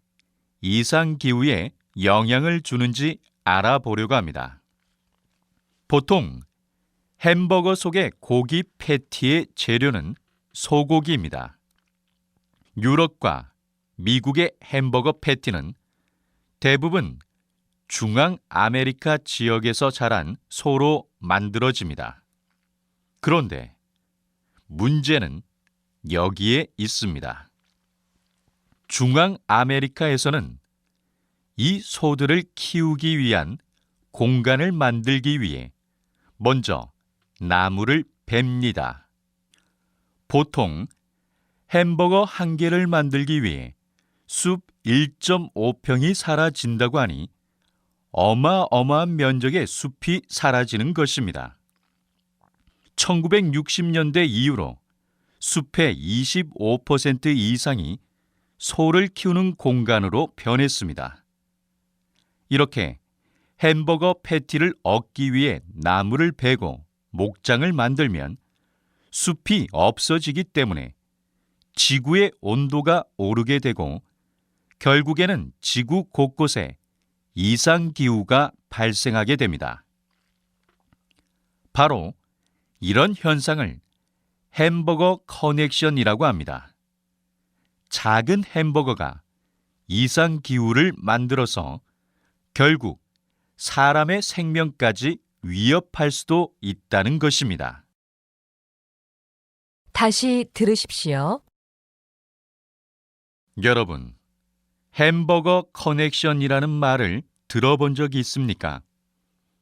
이상기후에 영향을 주는지 알아보려고 합니다. 보통 햄버거 속의 고기 패티의 재료는 소고기입니다. 유럽과 미국의 햄버거 패티는 대부분 중앙아메리카 지역에서 자란 소로 만들어집니다. 그런데 문제는 여기에 있습니다. 중앙아메리카에서는 이 소들을 키우기 위한 공간을 만들기 위해 먼저 나무를 베니다. 보통 햄버거 한 개를 만들기 위해 숲 1.5평이 사라진다고 하니 어마어마한 면적의 숲이 사라지는 것입니다. 1960년대 이후로 숲의 25% 이상이 소를 키우는 공간으로 변했습니다. 이렇게 햄버거 패티를 얻기 위해 나무를 베고 목장을 만들면 숲이 없어지기 때문에 지구의 온도가 오르게 되고 결국에는 지구 곳곳에 이상기후가 발생하게 됩니다. 바로 이런 현상을 햄버거 커넥션이라고 합니다. 작은 햄버거가 이상기후를 만들어서 결국 사람의 생명까지 위협할 수도 있다는 것입니다. 다시 들으십시오. 여러분, 햄버거 커넥션이라는 말을 들어본 적이 있습니까?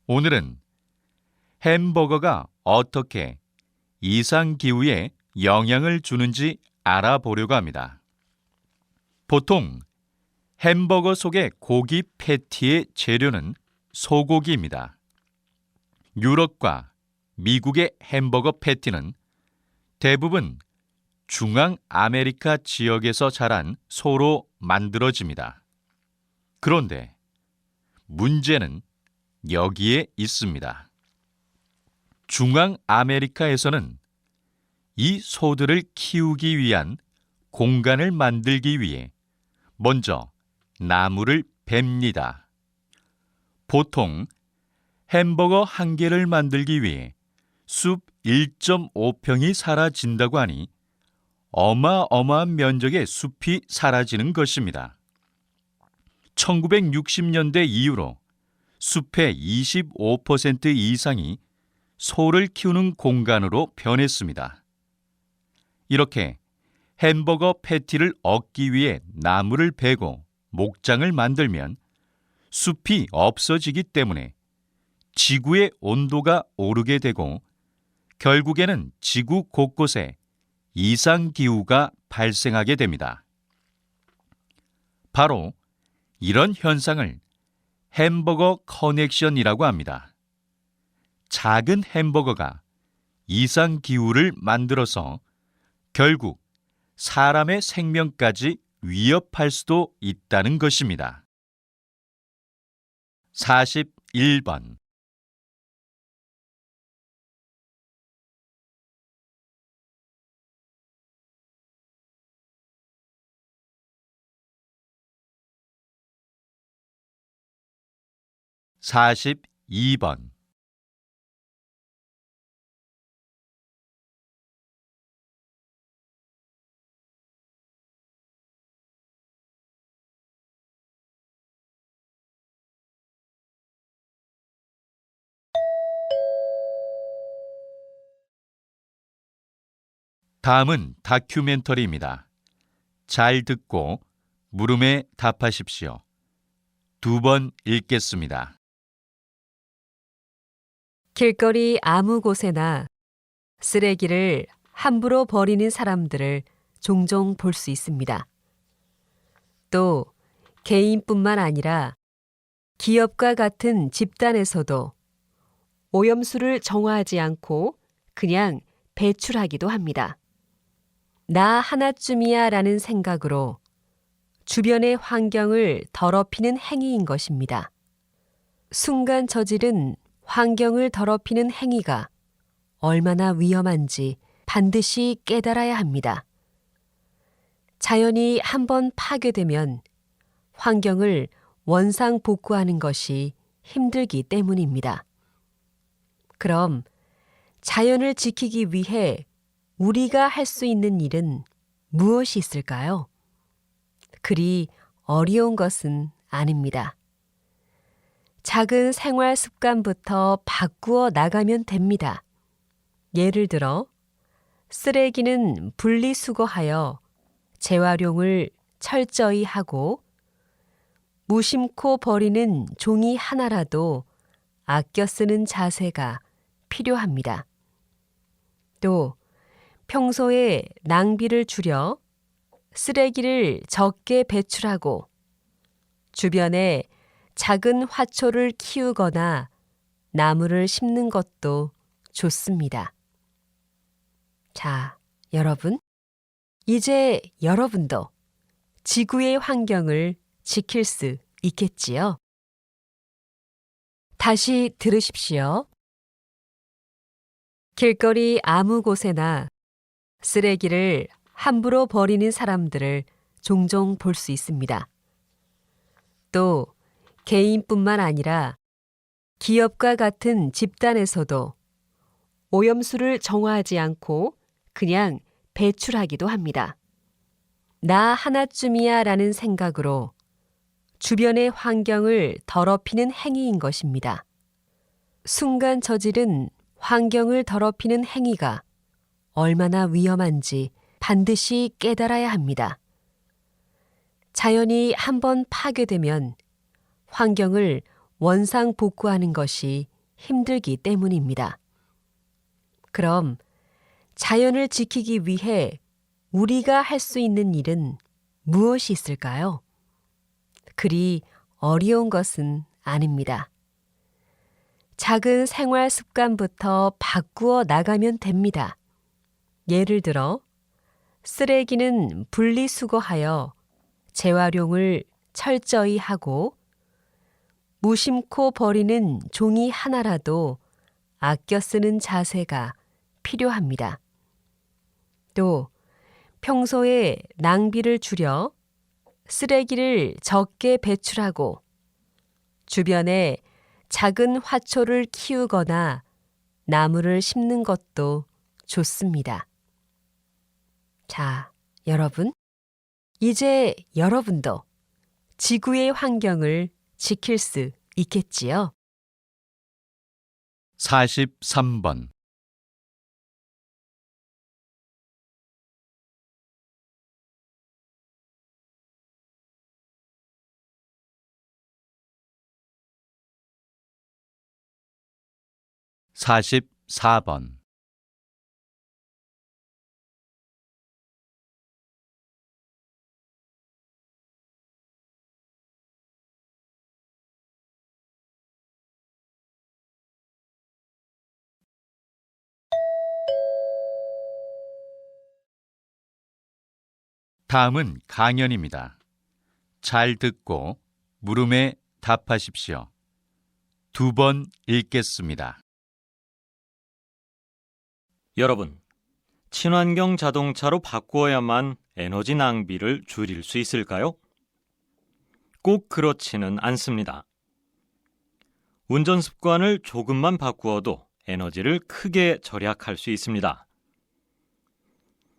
오늘은 햄버거가 어떻게 이상기후에 영향을 주는지 알아보려고 합니다. 보통 햄버거 속의 고기 패티의 재료는 소고기입니다. 유럽과 미국의 햄버거 패티는 대부분 중앙아메리카 지역에서 자란 소로 만들어집니다. 그런데 문제는 여기에 있습니다. 중앙아메리카에서는 이 소들을 키우기 위한 공간을 만들기 위해 먼저 나무를 베니다. 보통 햄버거 한 개를 만들기 위해 숲 1.5평이 사라진다고 하니 어마어마한 면적의 숲이 사라지는 것입니다. 1960년대 이후로 숲의 25% 이상이 소를 키우는 공간으로 변했습니다. 이렇게 햄버거 패티를 얻기 위해 나무를 베고 목장을 만들면 숲이 없어지기 때문에 지구의 온도가 오르게 되고 결국에는 지구 곳곳에 이상기후가 발생하게 됩니다. 바로 이런 현상을 햄버거 커넥션이라고 합니다. 작은 햄버거가 이상기후를 만들어서 결국 사람의 생명까지 위협할 수도 있다는 것입니다. 41번. (42번) 다음은 다큐멘터리입니다. 잘 듣고 물음에 답하십시오. 두 번 읽겠습니다. 길거리 아무 곳에나 쓰레기를 함부로 버리는 사람들을 종종 볼 수 있습니다. 또 개인뿐만 아니라 기업과 같은 집단에서도 오염수를 정화하지 않고 그냥 배출하기도 합니다. 나 하나쯤이야 라는 생각으로 주변의 환경을 더럽히는 행위인 것입니다. 순간 저지른 환경을 더럽히는 행위가 얼마나 위험한지 반드시 깨달아야 합니다. 자연이 한번 파괴되면 환경을 원상복구하는 것이 힘들기 때문입니다. 그럼 자연을 지키기 위해 우리가 할 수 있는 일은 무엇이 있을까요? 그리 어려운 것은 아닙니다. 작은 생활 습관부터 바꾸어 나가면 됩니다. 예를 들어, 쓰레기는 분리수거하여 재활용을 철저히 하고 무심코 버리는 종이 하나라도 아껴 쓰는 자세가 필요합니다. 또 평소에 낭비를 줄여 쓰레기를 적게 배출하고 주변에 작은 화초를 키우거나 나무를 심는 것도 좋습니다. 자, 여러분, 이제 여러분도 지구의 환경을 지킬 수 있겠지요? 다시 들으십시오. 길거리 아무 곳에나 쓰레기를 함부로 버리는 사람들을 종종 볼 수 있습니다. 또 개인뿐만 아니라 기업과 같은 집단에서도 오염수를 정화하지 않고 그냥 배출하기도 합니다. 나 하나쯤이야 라는 생각으로 주변의 환경을 더럽히는 행위인 것입니다. 순간 저지른 환경을 더럽히는 행위가 얼마나 위험한지 반드시 깨달아야 합니다. 자연이 한번 파괴되면 환경을 원상복구하는 것이 힘들기 때문입니다. 그럼 자연을 지키기 위해 우리가 할 수 있는 일은 무엇이 있을까요? 그리 어려운 것은 아닙니다. 작은 생활 습관부터 바꾸어 나가면 됩니다. 예를 들어, 쓰레기는 분리수거하여 재활용을 철저히 하고 무심코 버리는 종이 하나라도 아껴 쓰는 자세가 필요합니다. 또 평소에 낭비를 줄여 쓰레기를 적게 배출하고 주변에 작은 화초를 키우거나 나무를 심는 것도 좋습니다. 자, 여러분, 이제 여러분도 지구의 환경을 지킬 수 있겠지요? 43번 44번 다음은 강연입니다. 잘 듣고 물음에 답하십시오. 두 번 읽겠습니다. 여러분, 친환경 자동차로 바꾸어야만 에너지 낭비를 줄일 수 있을까요? 꼭 그렇지는 않습니다. 운전 습관을 조금만 바꾸어도 에너지를 크게 절약할 수 있습니다.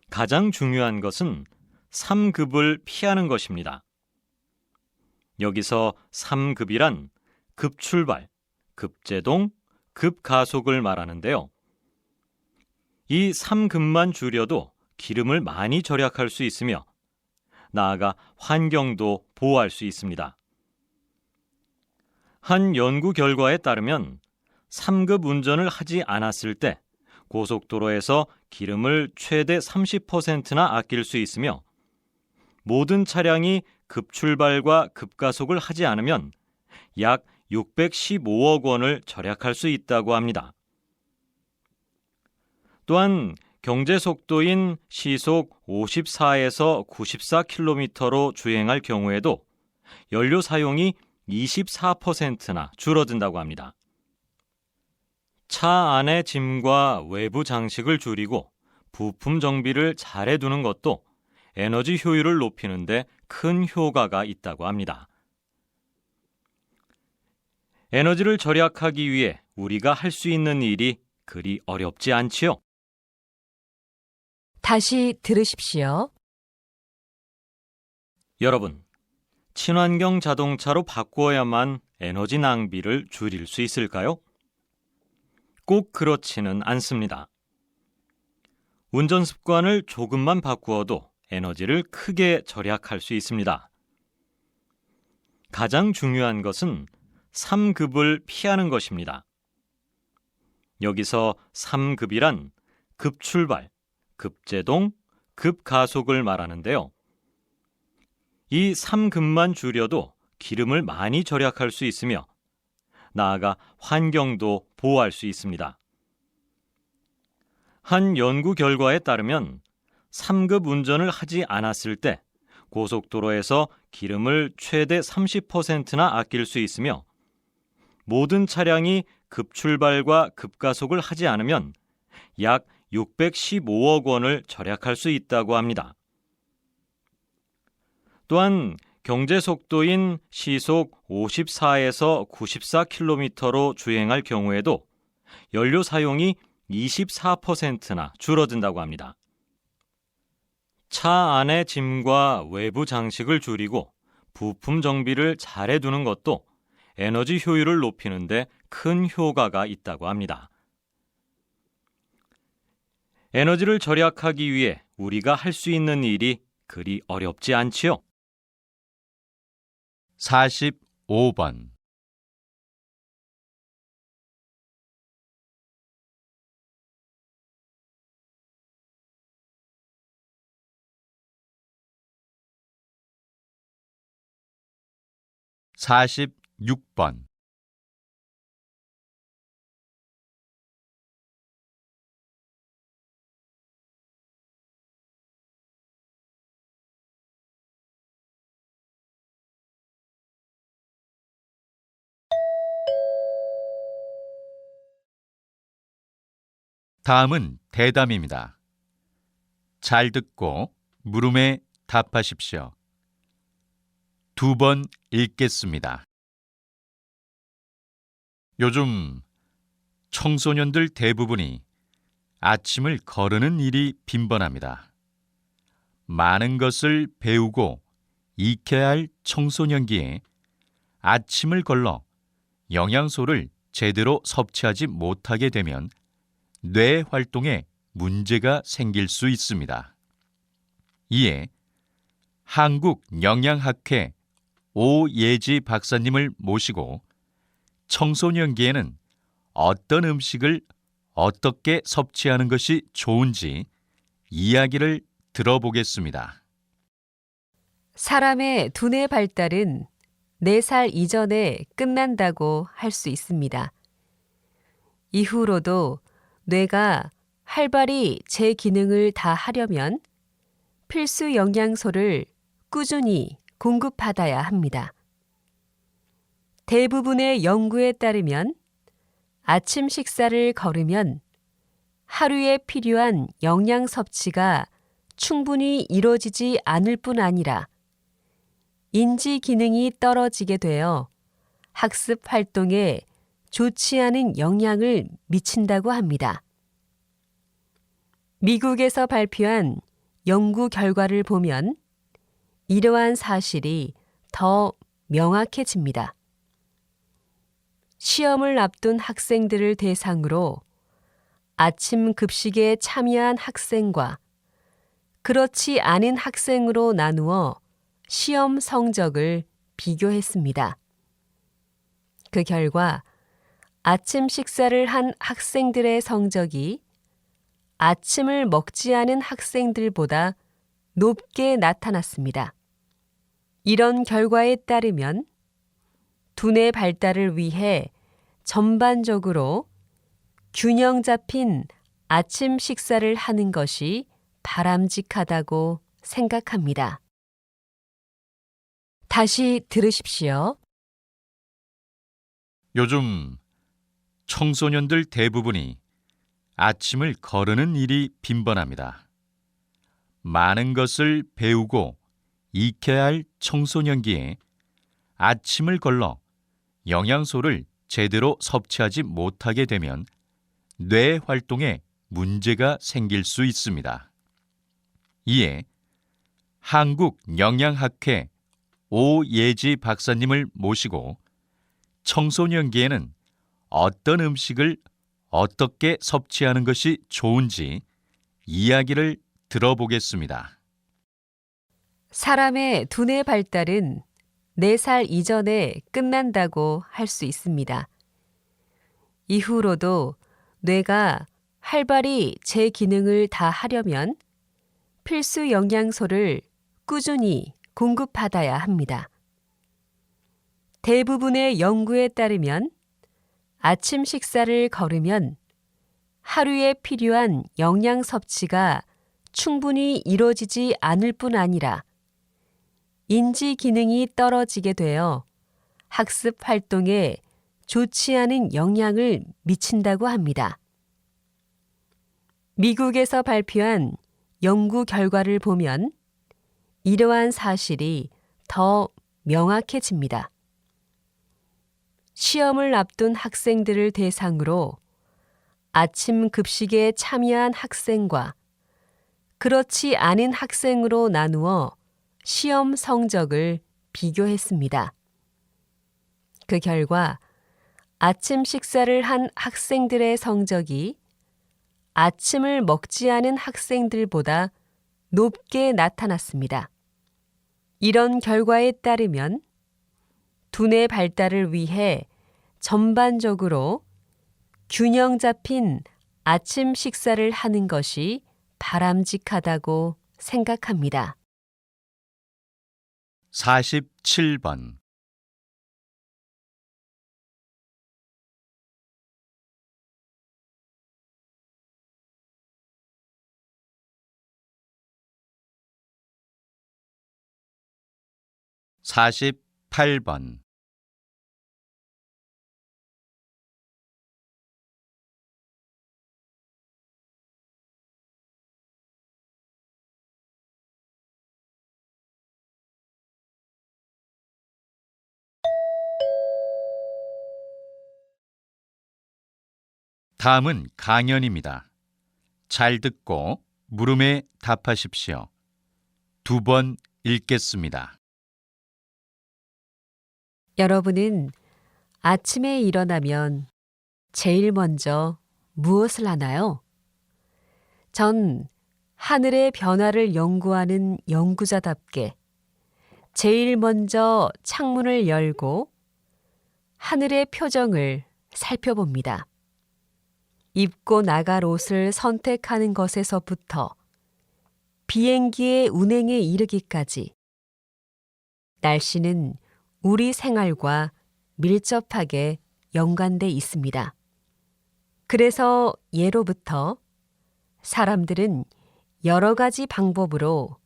가장 중요한 것은 3급을 피하는 것입니다. 여기서 3급이란 급출발, 급제동, 급가속을 말하는데요. 이 3급만 줄여도 기름을 많이 절약할 수 있으며 나아가 환경도 보호할 수 있습니다. 한 연구 결과에 따르면 3급 운전을 하지 않았을 때 고속도로에서 기름을 최대 30%나 아낄 수 있으며 모든 차량이 급출발과 급가속을 하지 않으면 약 615억 원을 절약할 수 있다고 합니다. 또한 경제 속도인 시속 54에서 94km로 주행할 경우에도 연료 사용이 24%나 줄어든다고 합니다. 차 안의 짐과 외부 장식을 줄이고 부품 정비를 잘 해두는 것도 에너지 효율을 높이는 데 큰 효과가 있다고 합니다. 에너지를 절약하기 위해 우리가 할 수 있는 일이 그리 어렵지 않지요? 다시 들으십시오. 여러분, 친환경 자동차로 바꾸어야만 에너지 낭비를 줄일 수 있을까요? 꼭 그렇지는 않습니다. 운전 습관을 조금만 바꾸어도 에너지를 크게 절약할 수 있습니다. 가장 중요한 것은 3급을 피하는 것입니다. 여기서 3급이란 급출발, 급제동, 급가속을 말하는데요. 이 3급만 줄여도 기름을 많이 절약할 수 있으며 나아가 환경도 보호할 수 있습니다. 한 연구 결과에 따르면 3급 운전을 하지 않았을 때 고속도로에서 기름을 최대 30%나 아낄 수 있으며 모든 차량이 급출발과 급가속을 하지 않으면 약 615억 원을 절약할 수 있다고 합니다. 또한 경제 속도인 시속 54에서 94km로 주행할 경우에도 연료 사용이 24%나 줄어든다고 합니다. 차 안의 짐과 외부 장식을 줄이고 부품 정비를 잘 해두는 것도 에너지 효율을 높이는 데 큰 효과가 있다고 합니다. 에너지를 절약하기 위해 우리가 할 수 있는 일이 그리 어렵지 않지요? 45번. (46) 번. 다음은 대담입니다. 잘 듣고 물음에 답하십시오. 2번 읽겠습니다. 요즘 청소년들 대부분이 아침을 거르는 일이 빈번합니다. 많은 것을 배우고 익혀야 할 청소년기에 아침을 걸러 영양소를 제대로 섭취하지 못하게 되면 뇌 활동에 문제가 생길 수 있습니다. 이에 한국영양학회 오예지 박사님을 모시고 청소년기에는 어떤 음식을 어떻게 섭취하는 것이 좋은지 이야기를 들어보겠습니다. 사람의 두뇌 발달은 4살 이전에 끝난다고 할 수 있습니다. 이후로도 뇌가 활발히 제 기능을 다 하려면 필수 영양소를 꾸준히 공급받아야 합니다. 대부분의 연구에 따르면 아침 식사를 거르면 하루에 필요한 영양 섭취가 충분히 이루어지지 않을 뿐 아니라 인지 기능이 떨어지게 되어 학습 활동에 좋지 않은 영향을 미친다고 합니다. 미국에서 발표한 연구 결과를 보면 이러한 사실이 더 명확해집니다. 시험을 앞둔 학생들을 대상으로 아침 급식에 참여한 학생과 그렇지 않은 학생으로 나누어 시험 성적을 비교했습니다. 그 결과 아침 식사를 한 학생들의 성적이 아침을 먹지 않은 학생들보다 높게 나타났습니다. 이런 결과에 따르면 두뇌 발달을 위해 전반적으로 균형 잡힌 아침 식사를 하는 것이 바람직하다고 생각합니다. 다시 들으십시오. 요즘 청소년들 대부분이 아침을 거르는 일이 빈번합니다. 많은 것을 배우고 익혀야 할 청소년기에 아침을 걸러 영양소를 제대로 섭취하지 못하게 되면 뇌 활동에 문제가 생길 수 있습니다. 이에 한국영양학회 오예지 박사님을 모시고 청소년기에는 어떤 음식을 어떻게 섭취하는 것이 좋은지 이야기를 들어보겠습니다. 사람의 두뇌 발달은 4살 이전에 끝난다고 할 수 있습니다. 이후로도 뇌가 활발히 제 기능을 다 하려면 필수 영양소를 꾸준히 공급받아야 합니다. 대부분의 연구에 따르면 아침 식사를 거르면 하루에 필요한 영양 섭취가 충분히 이루어지지 않을 뿐 아니라 인지 기능이 떨어지게 되어 학습 활동에 좋지 않은 영향을 미친다고 합니다. 미국에서 발표한 연구 결과를 보면 이러한 사실이 더 명확해집니다. 시험을 앞둔 학생들을 대상으로 아침 급식에 참여한 학생과 그렇지 않은 학생으로 나누어 시험 성적을 비교했습니다. 그 결과 아침 식사를 한 학생들의 성적이 아침을 먹지 않은 학생들보다 높게 나타났습니다. 이런 결과에 따르면 두뇌 발달을 위해 전반적으로 균형 잡힌 아침 식사를 하는 것이 바람직하다고 생각합니다. 47번 48번 다음은 강연입니다. 잘 듣고 물음에 답하십시오. 2번 읽겠습니다. 여러분은 아침에 일어나면 제일 먼저 무엇을 하나요? 전 하늘의 변화를 연구하는 연구자답게 제일 먼저 창문을 열고 하늘의 표정을 살펴봅니다. 입고 나갈 옷을 선택하는 것에서부터 비행기의 운행에 이르기까지 날씨는 우리 생활과 밀접하게 연관돼 있습니다. 그래서 예로부터 사람들은 여러 가지 방법으로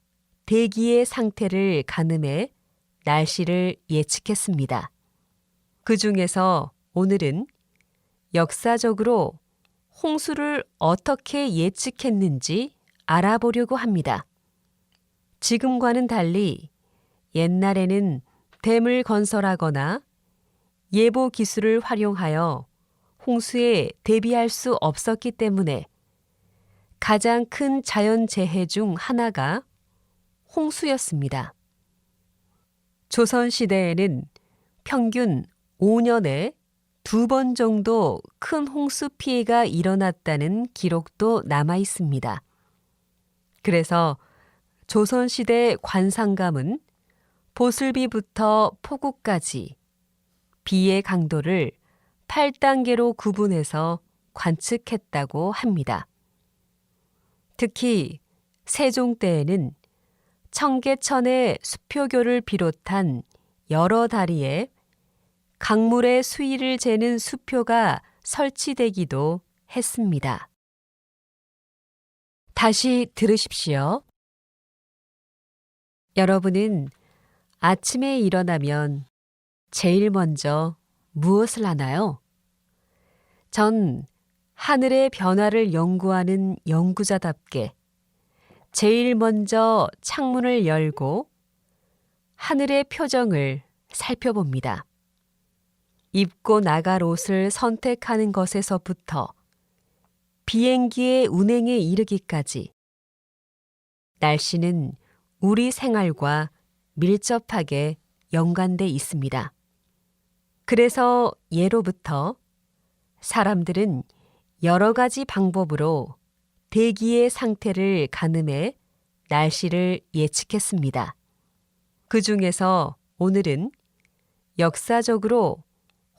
대기의 상태를 가늠해 날씨를 예측했습니다. 그 중에서 오늘은 역사적으로 홍수를 어떻게 예측했는지 알아보려고 합니다. 지금과는 달리 옛날에는 댐을 건설하거나 예보 기술을 활용하여 홍수에 대비할 수 없었기 때문에 가장 큰 자연재해 중 하나가 홍수였습니다. 조선시대에는 평균 5년에 2번 정도 큰 홍수 피해가 일어났다는 기록도 남아 있습니다. 그래서 조선시대 관상감은 보슬비부터 포구까지 비의 강도를 8단계로 구분해서 관측했다고 합니다. 특히 세종 때에는 청계천의 수표교를 비롯한 여러 다리에 강물의 수위를 재는 수표가 설치되기도 했습니다. 다시 들으십시오. 여러분은 아침에 일어나면 제일 먼저 무엇을 하나요? 전 하늘의 변화를 연구하는 연구자답게 제일 먼저 창문을 열고 하늘의 표정을 살펴봅니다. 입고 나갈 옷을 선택하는 것에서부터 비행기의 운행에 이르기까지 날씨는 우리 생활과 밀접하게 연관돼 있습니다. 그래서 예로부터 사람들은 여러 가지 방법으로 대기의 상태를 가늠해 날씨를 예측했습니다. 그 중에서 오늘은 역사적으로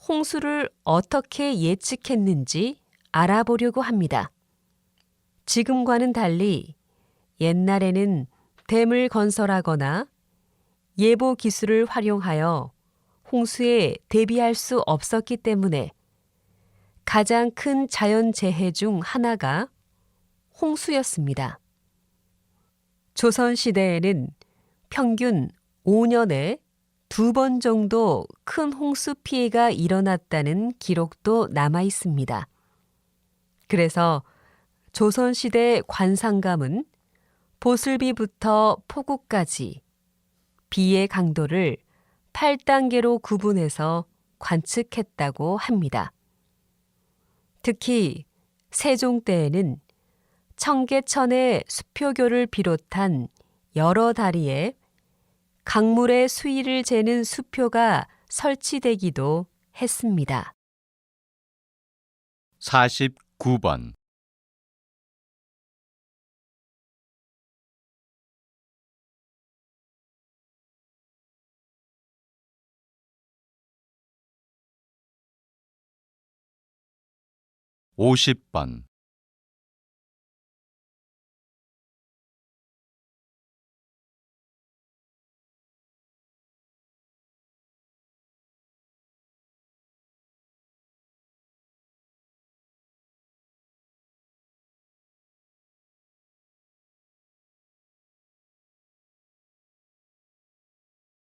홍수를 어떻게 예측했는지 알아보려고 합니다. 지금과는 달리 옛날에는 댐을 건설하거나 예보 기술을 활용하여 홍수에 대비할 수 없었기 때문에 가장 큰 자연재해 중 하나가 홍수였습니다. 조선시대에는 평균 5년에 2번 정도 큰 홍수 피해가 일어났다는 기록도 남아 있습니다. 그래서 조선시대 관상감은 보슬비부터 폭우까지 비의 강도를 8단계로 구분해서 관측했다고 합니다. 특히 세종 때에는 청계천의 수표교를 비롯한 여러 다리에 강물의 수위를 재는 수표가 설치되기도 했습니다. 49번. (50번)